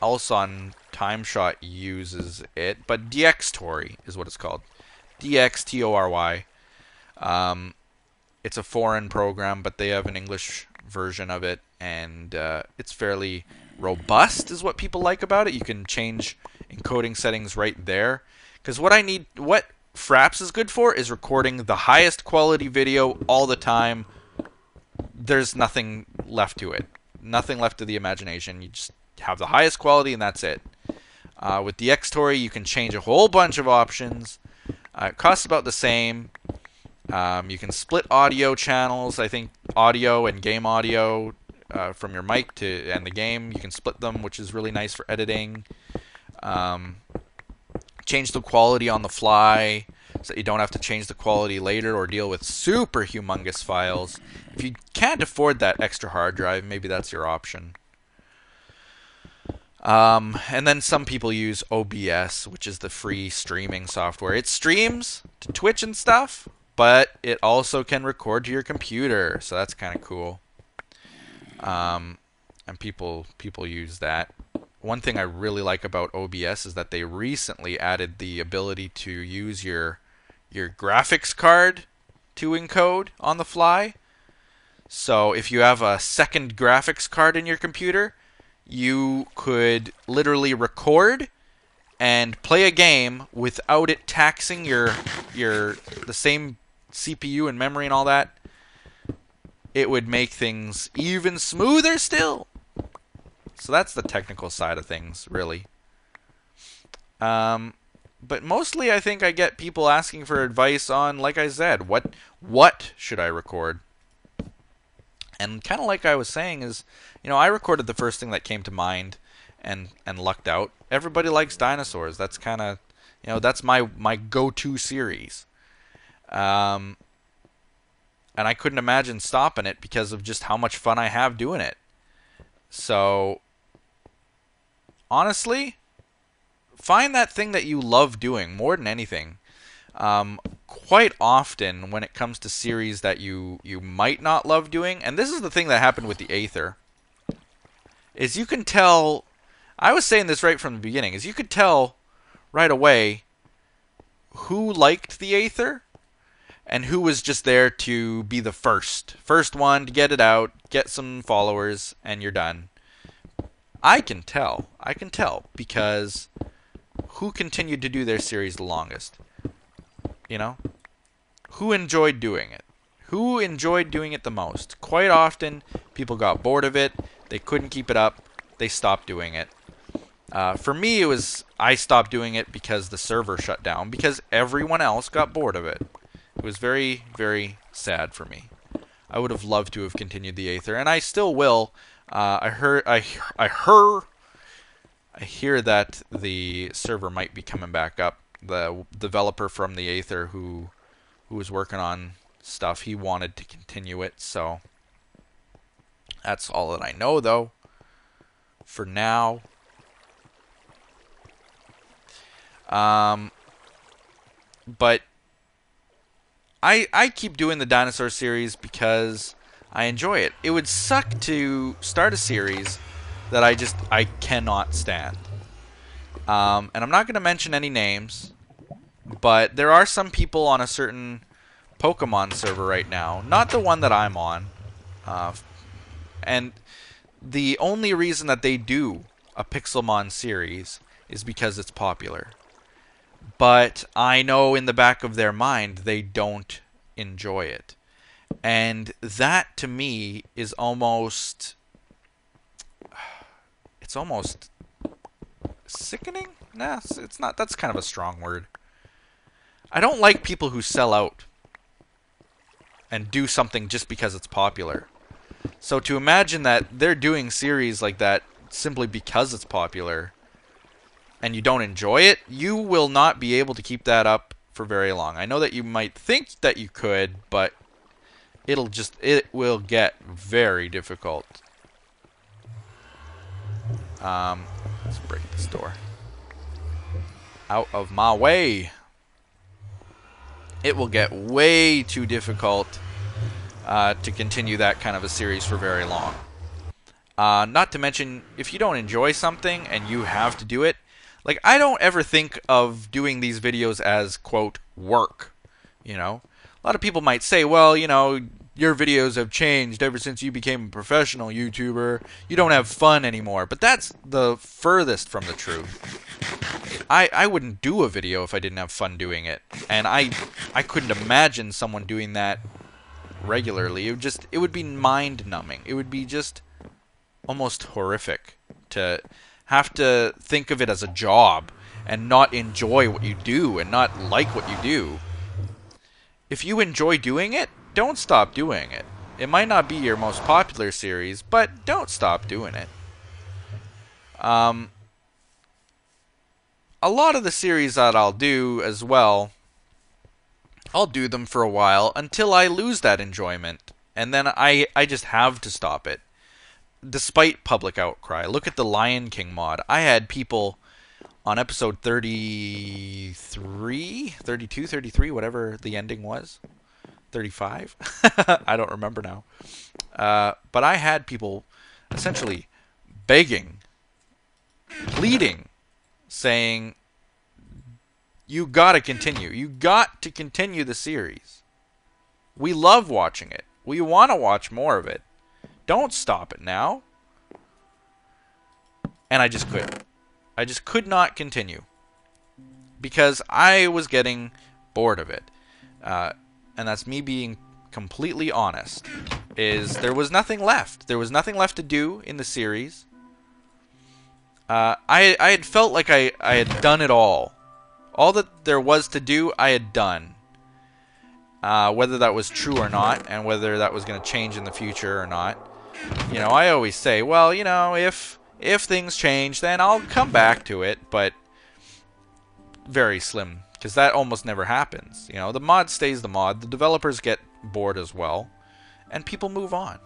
else on TimeShot uses it, but DxTory is what it's called. DxTory. It's a foreign program, but they have an English version of it, and it's fairly robust is what people like about it. You can change encoding settings right there. Because what Fraps is good for is recording the highest quality video all the time. There's nothing left to it. Nothing left to the imagination. You just have the highest quality and that's it. With the DxTory, you can change a whole bunch of options. It costs about the same. You can split audio channels. I think audio and game audio from your mic and the game, you can split them, which is really nice for editing. Change the quality on the fly so that you don't have to change the quality later or deal with super humongous files. If you can't afford that extra hard drive, maybe that's your option. And then some people use OBS, which is the free streaming software. It streams to Twitch and stuff, but it also can record to your computer, so that's kind of cool. And people use that. One thing I really like about OBS is that they recently added the ability to use your graphics card to encode on the fly. So if you have a second graphics card in your computer, you could literally record and play a game without it taxing the same CPU and memory and all that. It would make things even smoother still. So that's the technical side of things, really. But mostly I think I get people asking for advice on, like I said, what should I record? And kind of like I was saying is, I recorded the first thing that came to mind and lucked out. Everybody likes dinosaurs. That's kind of, that's my go-to series. And I couldn't imagine stopping it because of just how much fun I have doing it. So, honestly, find that thing that you love doing more than anything. Quite often, when it comes to series that you might not love doing, and this is the thing that happened with the Aether, is you can tell, I was saying this right from the beginning, is you could tell right away who liked the Aether and who was just there to be the first one to get it out, get some followers, and you're done. I can tell because who continued to do their series the longest? Who enjoyed doing it? Who enjoyed doing it the most? Quite often, people got bored of it. They couldn't keep it up. They stopped doing it. For me, I stopped doing it because the server shut down, because everyone else got bored of it. It was very, very sad for me. I would have loved to have continued the Aether, and I still will. I hear that the server might be coming back up. The developer from the Aether who was working on stuff, he wanted to continue it, so that's all that I know, though, for now. But I keep doing the dinosaur series because I enjoy it. It would suck to start a series that I cannot stand. And I'm not going to mention any names, but there are some people on a certain Pokemon server right now, not the one that I'm on, and the only reason that they do a Pixelmon series is because it's popular. But I know in the back of their mind they don't enjoy it. And that to me is almost sickening? Nah, it's not. That's kind of a strong word. I don't like people who sell out and do something just because it's popular. So to imagine that they're doing series like that simply because it's popular and you don't enjoy it, you will not be able to keep that up for very long. I know that you might think that you could, but it will get very difficult. Let's break this door. Out of my way. It will get way too difficult to continue that kind of a series for very long. Not to mention, if you don't enjoy something and you have to do it, like, I don't ever think of doing these videos as, quote, work, A lot of people might say, well, your videos have changed ever since you became a professional YouTuber. You don't have fun anymore. But that's the furthest from the truth. I wouldn't do a video if I didn't have fun doing it. And I couldn't imagine someone doing that regularly. It would be mind-numbing. It would be just almost horrific to have to think of it as a job and not enjoy what you do and not like what you do. If you enjoy doing it, don't stop doing it. It might not be your most popular series, but don't stop doing it. A lot of the series that I'll do as well, I'll do them for a while until I lose that enjoyment. And then I just have to stop it. Despite public outcry. Look at the Lion King mod. I had people on episode 33, 32, 33, whatever the ending was. 35? I don't remember now. But I had people essentially begging, pleading, saying, you gotta continue. You got to continue the series. We love watching it. We want to watch more of it. Don't stop it now. And I just couldn't. I just could not continue. Because I was getting bored of it. And that's me being completely honest. There was nothing left. There was nothing left to do in the series. I had felt like I had done it all. All that there was to do, I had done. Whether that was true or not, and whether that was going to change in the future or not. You know, I always say, well, you know, if things change, then I'll come back to it, but very slim, because that almost never happens. You know, the mod stays the mod, the developers get bored as well, and people move on.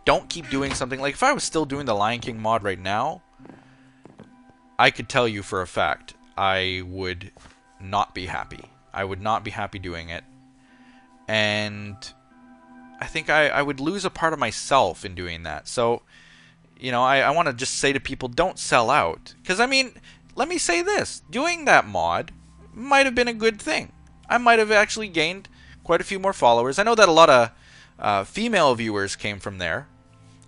Don't keep doing something. Like, if I was still doing the Lion King mod right now, I could tell you for a fact I would not be happy. I would not be happy doing it. And I think I would lose a part of myself in doing that. So, you know, I want to just say to people, don't sell out. Because, I mean, let me say this. Doing that mod might have been a good thing. I might have actually gained quite a few more followers. I know that a lot of female viewers came from there.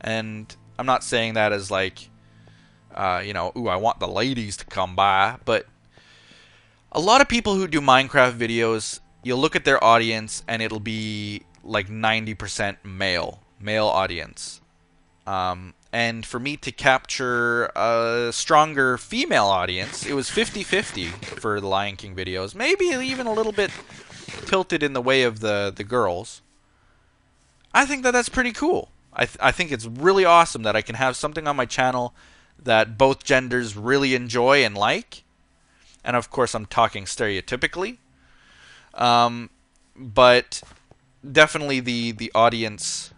And I'm not saying that as like, you know, ooh, I want the ladies to come by. But a lot of people who do Minecraft videos, you'll look at their audience and it'll be like 90% male audience. And for me to capture a stronger female audience, it was 50-50 for the Lion King videos. Maybe even a little bit tilted in the way of the girls. I think that that's pretty cool. I think it's really awesome that I can have something on my channel that both genders really enjoy and like. And of course, I'm talking stereotypically. But definitely the audience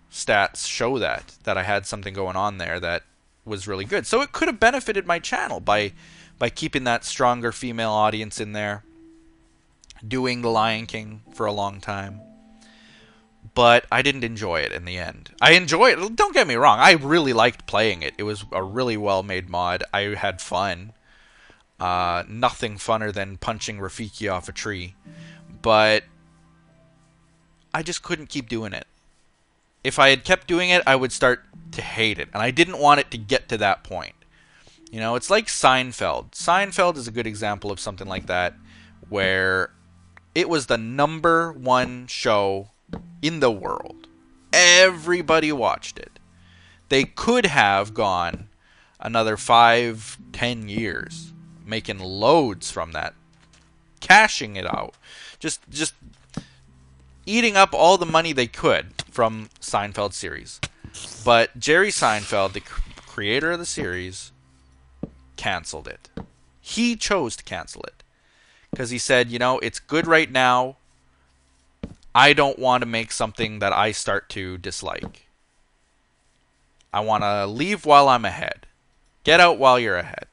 stats show that I had something going on there that was really good. So it could have benefited my channel by keeping that stronger female audience in there, doing the Lion King for a long time. But I didn't enjoy it in the end. I enjoy it. Don't get me wrong. I really liked playing it. It was a really well-made mod. I had fun. Nothing funner than punching Rafiki off a tree. But I just couldn't keep doing it. If I had kept doing it, I would start to hate it. And I didn't want it to get to that point. You know, it's like Seinfeld. Seinfeld is a good example of something like that, where it was the #1 show in the world. Everybody watched it. They could have gone another 5-10 years making loads from that, cashing it out, just eating up all the money they could from Seinfeld series. But Jerry Seinfeld, the creator of the series, canceled it. He chose to cancel it because he said, you know, it's good right now. I don't want to make something that I start to dislike. I want to leave while I'm ahead. Get out while you're ahead.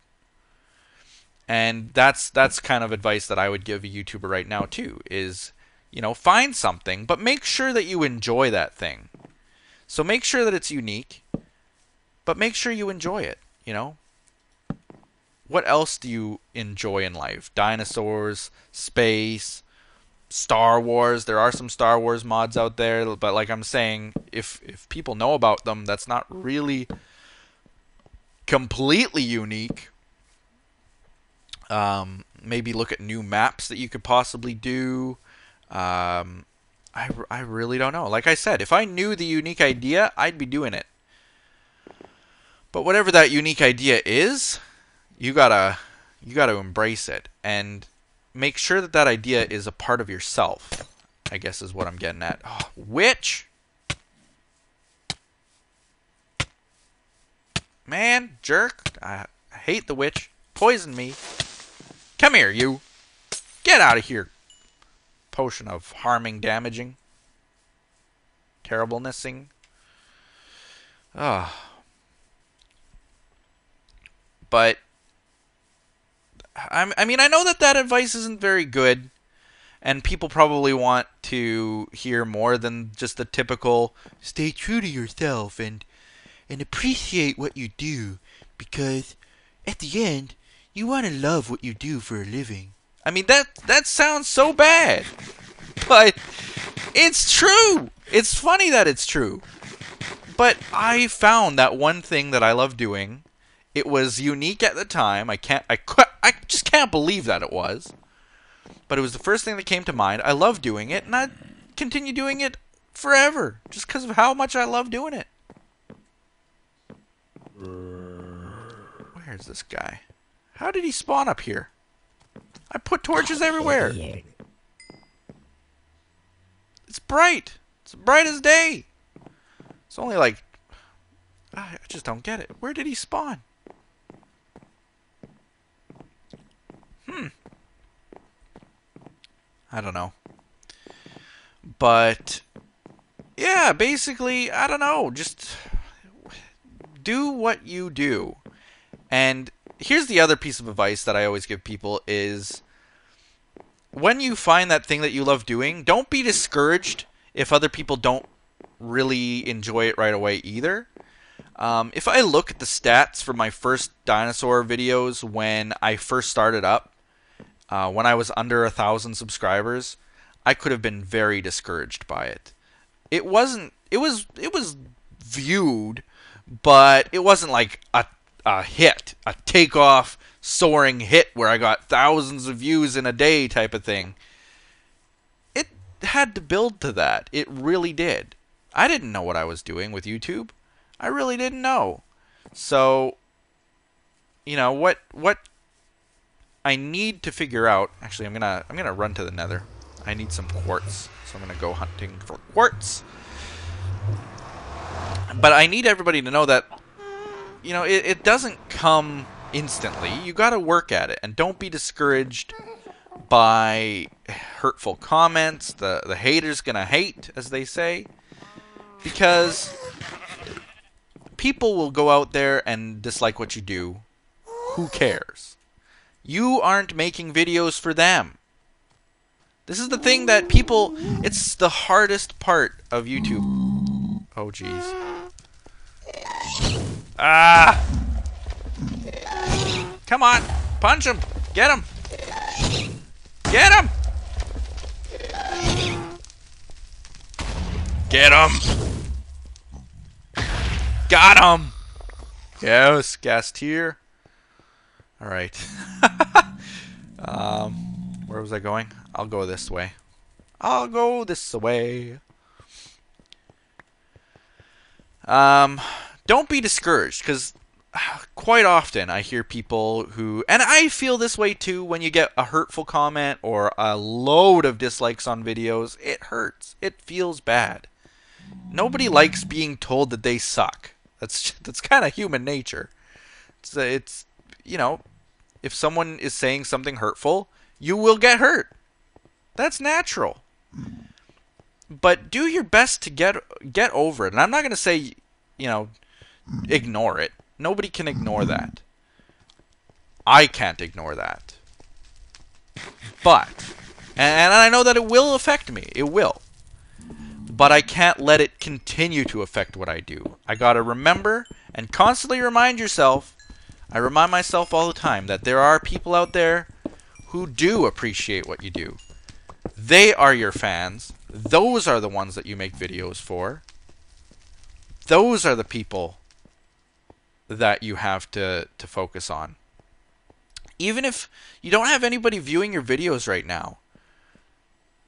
And that's kind of advice that I would give a YouTuber right now too, is, you know, find something, but make sure that you enjoy that thing. So make sure that it's unique, but make sure you enjoy it, you know? What else do you enjoy in life? Dinosaurs, space, Star Wars. There are some Star Wars mods out there, but like I'm saying, if people know about them, that's not really completely unique. Maybe look at new maps that you could possibly do. I really don't know. Like I said, if I knew the unique idea, I'd be doing it. But whatever that unique idea is, you gotta embrace it and make sure that that idea is a part of yourself, I guess is what I'm getting at. Oh, witch! Man, jerk. I hate the witch. Poison me. Come here, you. Get out of here. Potion of harming, damaging. Terriblenessing. But I mean, I know that advice isn't very good, And people probably want to hear more than just the typical stay true to yourself and appreciate what you do, because at the end you want to love what you do for a living. I mean, that sounds so bad, but it's true. It's funny that it's true. But I found that one thing that I love doing. It was unique at the time. I just can't believe that it was. But it was the first thing that came to mind. I love doing it, and I continue doing it forever, just because of how much I love doing it. Where's this guy? How did he spawn up here? I put torches everywhere. It's bright. It's bright as day. It's only like... I just don't get it. Where did he spawn? I don't know. But... yeah, basically, I don't know. Just... do what you do. And here's the other piece of advice that I always give people is... when you find that thing that you love doing, don't be discouraged if other people don't really enjoy it right away either. If I look at the stats for my first dinosaur videos when I first started up, when I was under 1,000 subscribers, I could have been very discouraged by it. It was viewed, but it wasn't like a hit, a takeoff, soaring hit where I got thousands of views in a day type of thing. It had to build to that. It really did. I didn't know what I was doing with YouTube. I really didn't know. So, you know, what I need to figure out... actually, I'm gonna run to the Nether. I need some quartz. So I'm gonna go hunting for quartz. But I need everybody to know that, you know, it doesn't come instantly. You gotta work at it, and don't be discouraged by hurtful comments. The hater's gonna hate, as they say, because people will go out there and dislike what you do. Who cares? You aren't making videos for them. This is the thing that people... it's the hardest part of YouTube. Oh, jeez. Ah! Come on! Punch him! Get him! Get him! Get him! Got him! Yes, gassed here. Alright. Where was I going? I'll go this way. I'll go this way. Don't be discouraged, because quite often I hear people who... and I feel this way too when you get a hurtful comment or a load of dislikes on videos. It hurts. It feels bad. Nobody likes being told that they suck. That's kind of human nature. It's you know, if someone is saying something hurtful, you will get hurt. That's natural. But do your best to get over it. And I'm not going to say, you know, ignore it. Nobody can ignore that. I can't ignore that. But, and I know that it will affect me. It will. But I can't let it continue to affect what I do. I gotta remember and constantly remind yourself, I remind myself all the time, that there are people out there who do appreciate what you do. They are your fans. Those are the ones that you make videos for. Those are the people that you have to focus on. Even if you don't have anybody viewing your videos right now,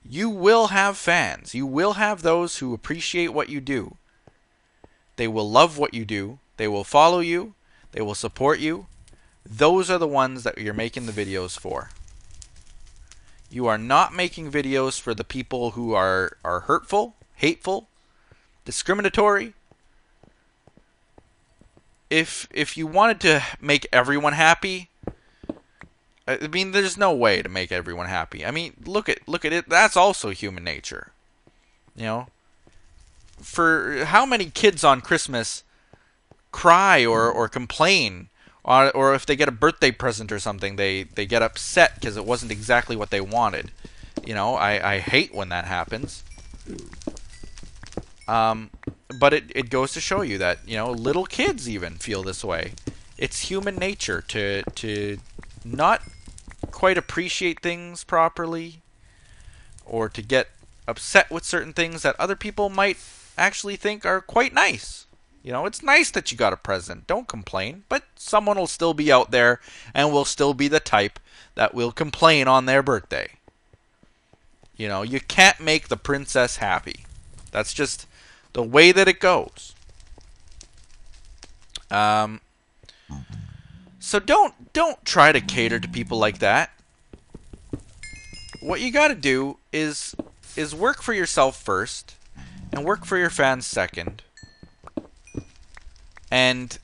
you will have fans. You will have those who appreciate what you do. They will love what you do. They will follow you. They will support you. Those are the ones that you're making the videos for. You are not making videos for the people who are hurtful, hateful, discriminatory. If you wanted to make everyone happy, I mean, there's no way to make everyone happy. I mean, look at it. That's also human nature. You know, for how many kids on Christmas cry or complain, or if they get a birthday present or something, they get upset because it wasn't exactly what they wanted. You know, I hate when that happens. But it goes to show you that, you know, little kids even feel this way. It's human nature to not quite appreciate things properly, or to get upset with certain things that other people might actually think are quite nice. You know, it's nice that you got a present. Don't complain. But someone will still be out there and will still be the type that will complain on their birthday. You know, you can't make the princess happy. That's just the way that it goes. So don't try to cater to people like that. What you got to do is work for yourself first, and work for your fans second, and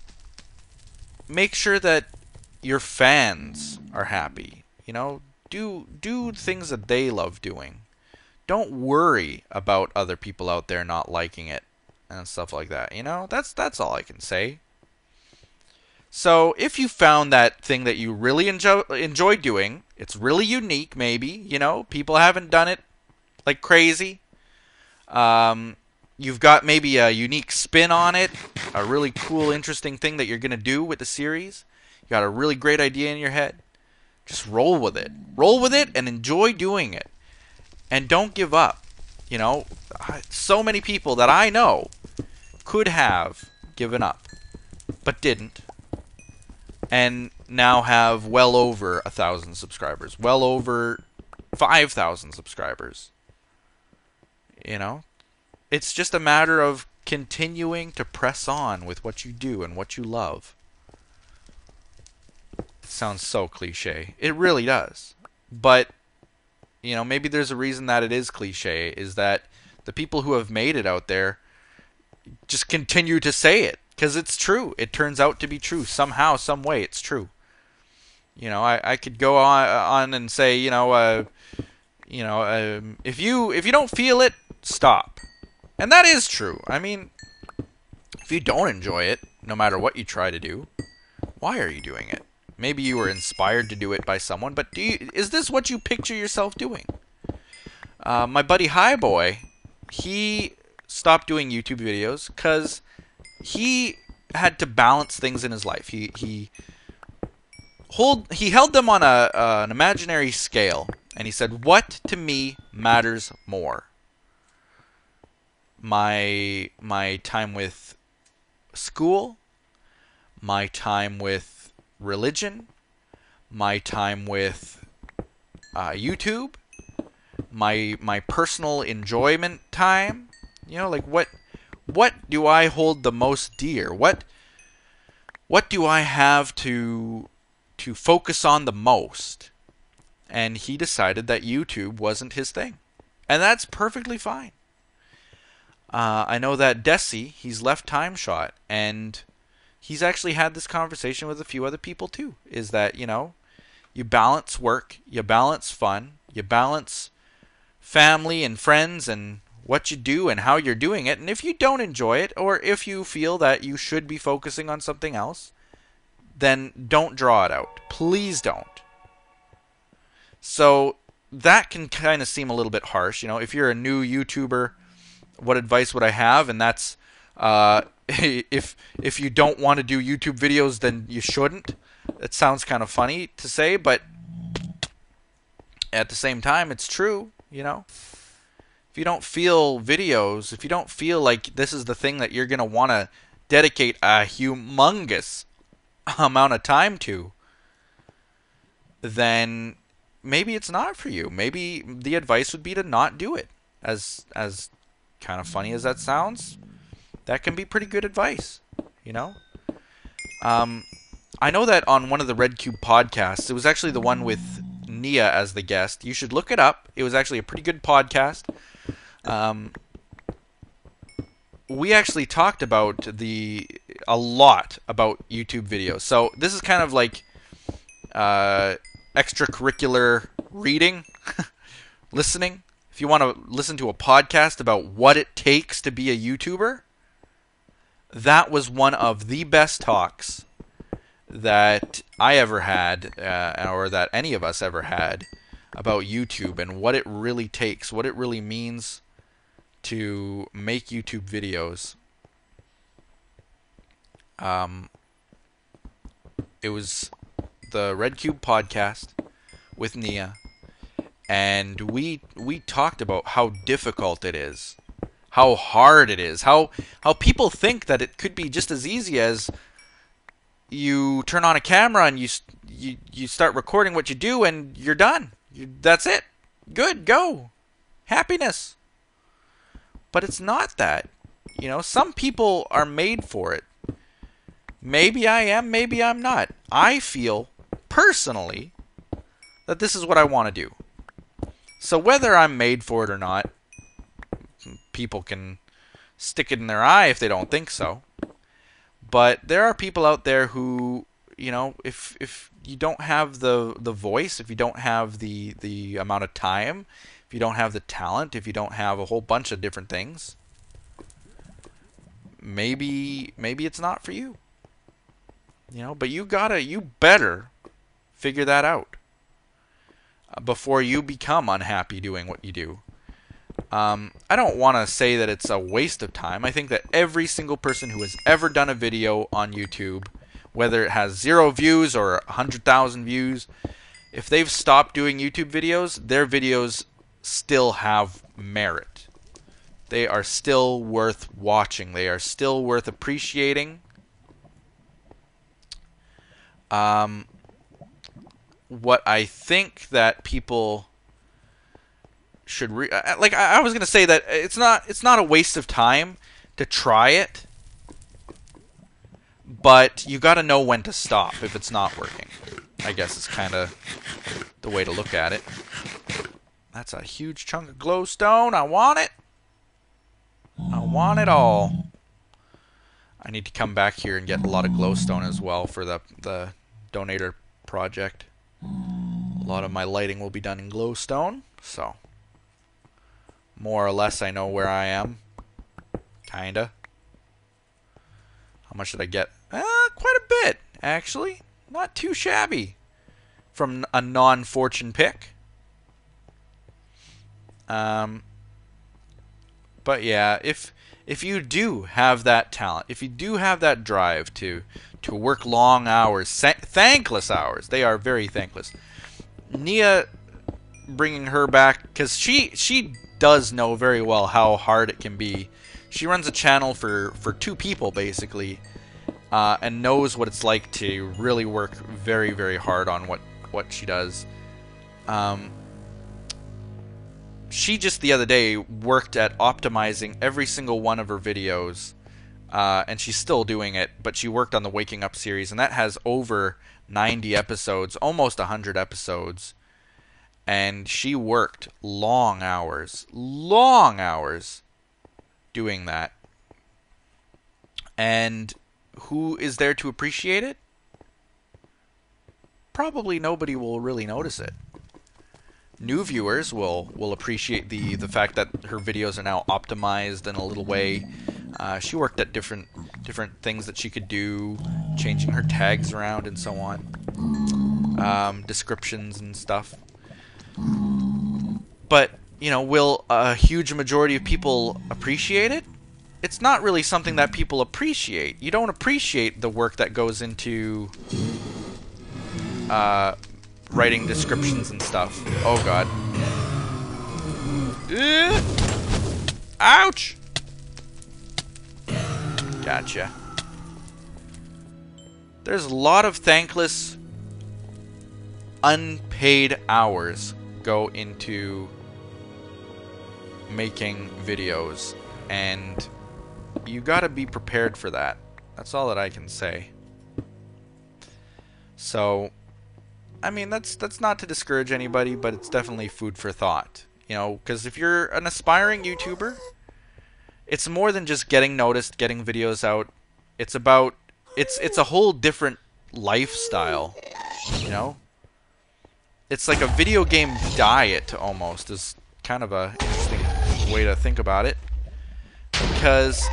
make sure that your fans are happy. You know, do things that they love doing. Don't worry about other people out there not liking it and stuff like that. You know, that's all I can say. So if you found that thing that you really enjoy doing, it's really unique. Maybe, you know, people haven't done it like crazy. You've got maybe a unique spin on it, a really cool, interesting thing that you're going to do with the series. You got a really great idea in your head. Just roll with it. Roll with it and enjoy doing it. And don't give up. You know, so many people that I know could have given up, but didn't. And now have well over 1,000 subscribers. Well over 5,000 subscribers. You know? It's just a matter of continuing to press on with what you do and what you love. It sounds so cliche. It really does. But, you know, maybe there's a reason that it is cliche, is that the people who have made it out there just continue to say it. Because it's true. It turns out to be true. Somehow, some way, it's true. You know, I could go on and say, if you don't feel it, stop. And that is true. I mean, if you don't enjoy it, no matter what you try to do, why are you doing it? Maybe you were inspired to do it by someone, but is this what you picture yourself doing? My buddy Highboy, he stopped doing YouTube videos because he had to balance things in his life. He held them on an imaginary scale, and he said, "What to me matters more? My time with school, my time with religion, my time with YouTube, my personal enjoyment time. You know, like what do I hold the most dear? What do I have to focus on the most?" And he decided that YouTube wasn't his thing, and that's perfectly fine. I know that Desi, he's left TimeShot, and he's actually had this conversation with a few other people too. Is that, you know, you balance work, you balance fun, you balance family and friends and what you do and how you're doing it. And if you don't enjoy it, or if you feel that you should be focusing on something else, then don't draw it out. Please don't. So that can kind of seem a little bit harsh. You know, if you're a new YouTuber, what advice would I have? And that's if you don't want to do YouTube videos, then you shouldn't. It sounds kind of funny to say, but at the same time, it's true. You know, if you don't feel videos, if you don't feel like this is the thing that you're going to want to dedicate a humongous amount of time to, then maybe it's not for you. Maybe the advice would be to not do it. As kind of funny as that sounds, that can be pretty good advice, you know? I know that on one of the Red Cube podcasts, it was actually the one with Nia as the guest. You should look it up. It was actually a pretty good podcast. We actually talked about a lot about YouTube videos. So this is kind of like extracurricular reading, listening. If you want to listen to a podcast about what it takes to be a YouTuber, that was one of the best talks that I ever had, or that any of us ever had, about YouTube and what it really takes, what it really means to make YouTube videos. It was the Red Cube podcast with Nia, and we talked about how difficult it is, how hard it is, how people think that it could be just as easy as you turn on a camera and you start recording what you do and you're done. That's it. Good, go. Happiness. But it's not that. You know, some people are made for it. Maybe I am, maybe I'm not. I feel, personally, that this is what I want to do. So whether I'm made for it or not, people can stick it in their eye if they don't think so. But there are people out there who, you know, if you don't have the voice, if you don't have the amount of time, if you don't have the talent, if you don't have a whole bunch of different things, maybe it's not for you. You know, but you better figure that out before you become unhappy doing what you do. I don't want to say that it's a waste of time. I think that every single person who has ever done a video on YouTube, whether it has 0 views or 100,000 views, if they've stopped doing YouTube videos, their videos still have merit. They are still worth watching. They are still worth appreciating. What I think that people should like, I was gonna say that it's not a waste of time to try it, but you got to know when to stop if it's not working. I guess is kind of the way to look at it. That's a huge chunk of glowstone. I want it. I want it all. I need to come back here and get a lot of glowstone as well for the donator project. A lot of my lighting will be done in glowstone, so more or less I know where I am. Kinda. How much did I get? Quite a bit, actually. Not too shabby from a non-fortune pick. But yeah, if you do have that talent, if you do have that drive to work long hours, thankless hours, they are very thankless. Nia, bringing her back, because she does know very well how hard it can be. She runs a channel for 2 people, basically, and knows what it's like to really work very, very hard on what she does. She just the other day worked at optimizing every single one of her videos, and she's still doing it, but she worked on the Waking Up series, and that has over 90 episodes, almost 100 episodes, and she worked long hours doing that. And who is there to appreciate it? Probably nobody will really notice it. New viewers will appreciate the fact that her videos are now optimized in a little way. She worked at different things that she could do, changing her tags around and so on, descriptions and stuff. But, you know, will a huge majority of people appreciate it? It's not really something that people appreciate. You don't appreciate the work that goes into writing descriptions and stuff. Oh god. Ouch! Gotcha. There's a lot of thankless, unpaid hours go into making videos, and you gotta be prepared for that. That's all that I can say. So, I mean, that's not to discourage anybody, but it's definitely food for thought. You know, because if you're an aspiring YouTuber, it's more than just getting noticed, getting videos out. It's about it's a whole different lifestyle, you know? It's like a video game diet almost, is kind of a interesting way to think about it. Because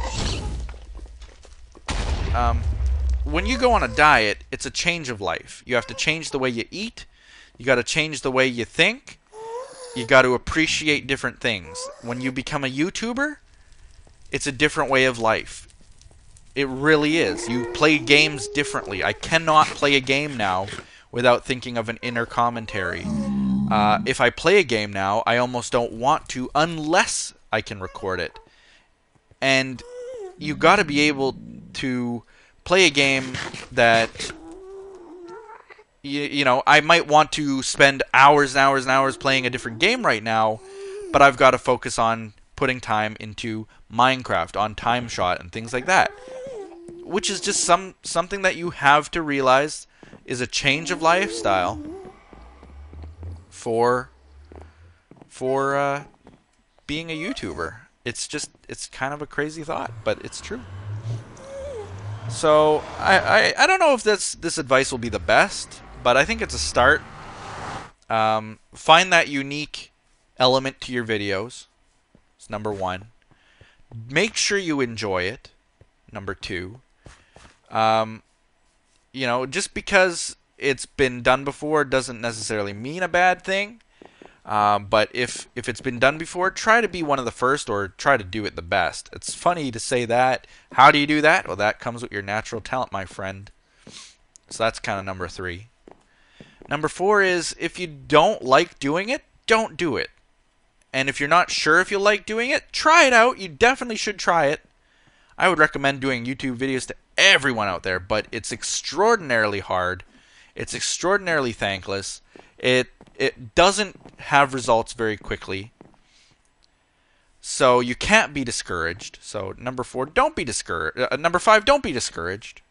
when you go on a diet, it's a change of life. You have to change the way you eat. You got to change the way you think. You got to appreciate different things. When you become a YouTuber, it's a different way of life. It really is. You play games differently. I cannot play a game now without thinking of an inner commentary. If I play a game now, I almost don't want to unless I can record it. And you got to be able to play a game that you know, I might want to spend hours and hours and hours playing a different game right now, but I've got to focus on putting time into Minecraft, on TimeShot, and things like that. Which is just something that you have to realize is a change of lifestyle for being a YouTuber. It's kind of a crazy thought, but it's true. So I don't know if this advice will be the best, but I think it's a start. Find that unique element to your videos. It's number one. Make sure you enjoy it. Number two. You know, just because it's been done before doesn't necessarily mean a bad thing. But if it's been done before, try to be one of the first, or try to do it the best. It's funny to say that. How do you do that? Well, that comes with your natural talent, my friend. So that's kind of number three. Number four is, if you don't like doing it, don't do it. And if you're not sure if you like doing it, try it out. You definitely should try it. I would recommend doing YouTube videos to everyone out there, but it's extraordinarily hard. It's extraordinarily thankless. It doesn't have results very quickly. So you can't be discouraged. So number four, don't be discouraged. Number five, don't be discouraged.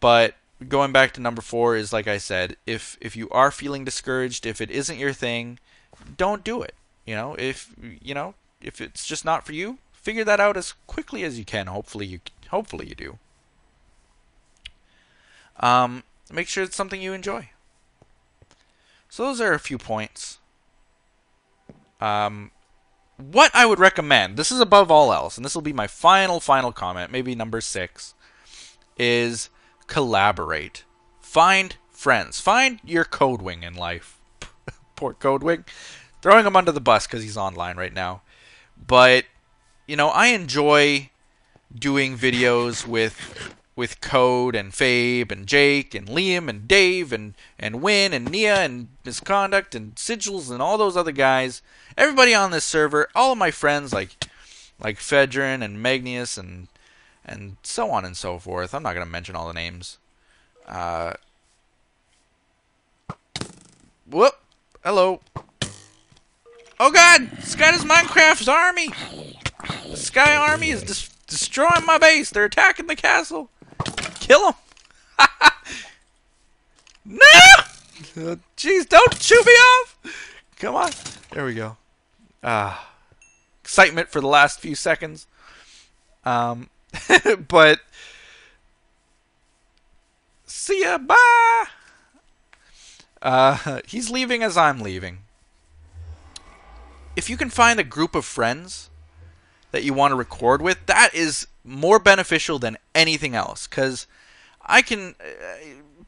But going back to number four is, like I said, if you are feeling discouraged, if it isn't your thing, don't do it. If it's just not for you, figure that out as quickly as you can. Hopefully you do. Make sure it's something you enjoy. So those are a few points. What I would recommend, this is above all else, and this will be my final comment, maybe number 6, is collaborate. Find friends. Find your Codewing in life. Poor Codewing. Throwing him under the bus because he's online right now. But, I enjoy doing videos with Code and Fabe and Jake and Liam and Dave and Win and Nia and Misconduct and Sigils and all those other guys. Everybody on this server, all of my friends like Fedrin and Magnius and so on and so forth. I'm not going to mention all the names. Whoop. Hello. Oh god! Sky's Minecraft's army! The Sky army is destroying my base. They're attacking the castle. Kill them. No! Jeez, don't shoot me off! Come on. There we go. Excitement for the last few seconds. But see ya. Bye. He's leaving as I'm leaving. If you can find a group of friends that you want to record with, that is more beneficial than anything else. Because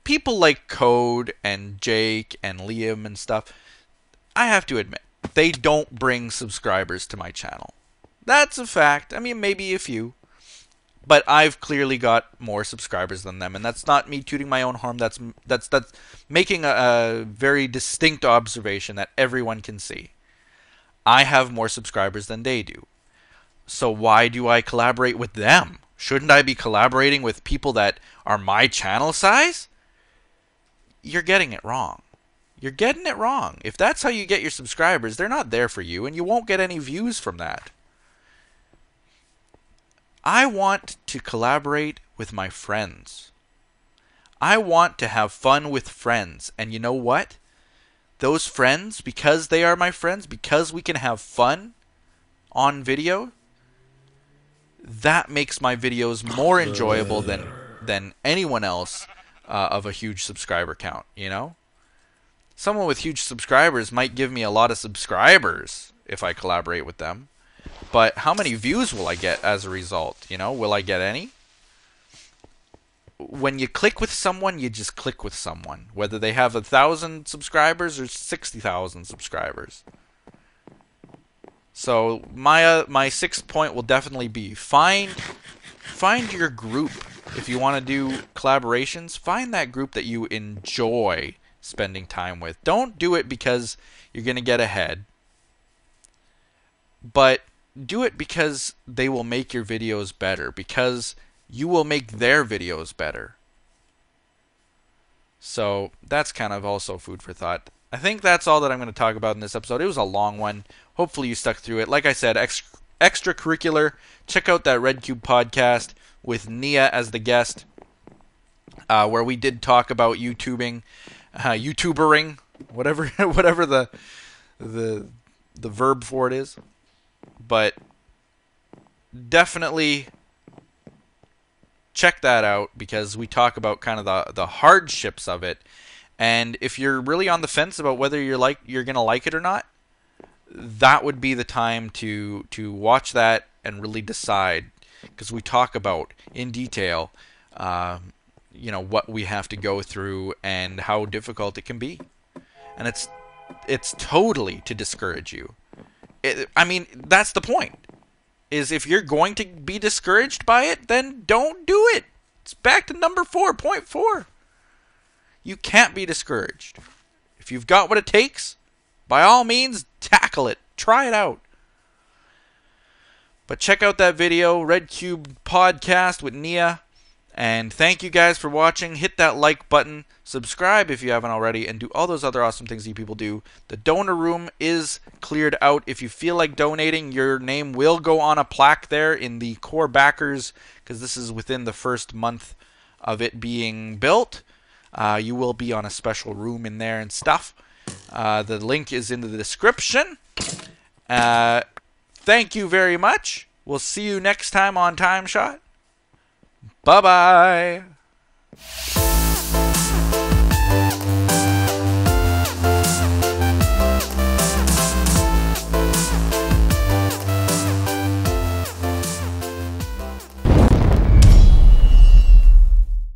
people like Code and Jake and Liam and stuff, I have to admit, they don't bring subscribers to my channel. That's a fact. I mean, maybe a few. But I've clearly got more subscribers than them. And that's not me tooting my own horn. That's making a very distinct observation that everyone can see. I have more subscribers than they do. So why do I collaborate with them? Shouldn't I be collaborating with people that are my channel size? You're getting it wrong. You're getting it wrong. If that's how you get your subscribers, they're not there for you, and you won't get any views from that. I want to collaborate with my friends. I want to have fun with friends. And you know what? Those friends, because they are my friends, because we can have fun on video, that makes my videos more enjoyable than anyone else of a huge subscriber count, Someone with huge subscribers might give me a lot of subscribers if I collaborate with them. But how many views will I get as a result? Will I get any? when you click with someone, you just click with someone, whether they have 1,000 subscribers or 60,000 subscribers. So my sixth point will definitely be find your group. If you want to do collaborations, find that group that you enjoy spending time with. Don't do it because you're going to get ahead, but do it because they will make your videos better, because you will make their videos better. So that's kind of also food for thought. I think that's all that I'm going to talk about in this episode. It was a long one. Hopefully you stuck through it. Like I said, extracurricular. Check out that Red Cube podcast with Nia as the guest, where we did talk about YouTubing, YouTubering, whatever the verb for it is. But definitely check that out, because we talk about kind of the hardships of it. And if you're really on the fence about whether you're going to like it or not, that would be the time to watch that and really decide, because we talk about in detail what we have to go through and how difficult it can be. And it's totally to discourage you. I mean, that's the point. Is if you're going to be discouraged by it, then don't do it. It's back to number 4.4. You can't be discouraged. If you've got what it takes, by all means, tackle it. Try it out. But check out that video, Red Cube Podcast with Nia. And thank you guys for watching. Hit that like button. Subscribe if you haven't already. And do all those other awesome things you people do. The donor room is cleared out. If you feel like donating, your name will go on a plaque there in the core backers, because this is within the first month of it being built. You will be on a special room in there and stuff. The link is in the description. Thank you very much. We'll see you next time on TimeShot. Bye-bye.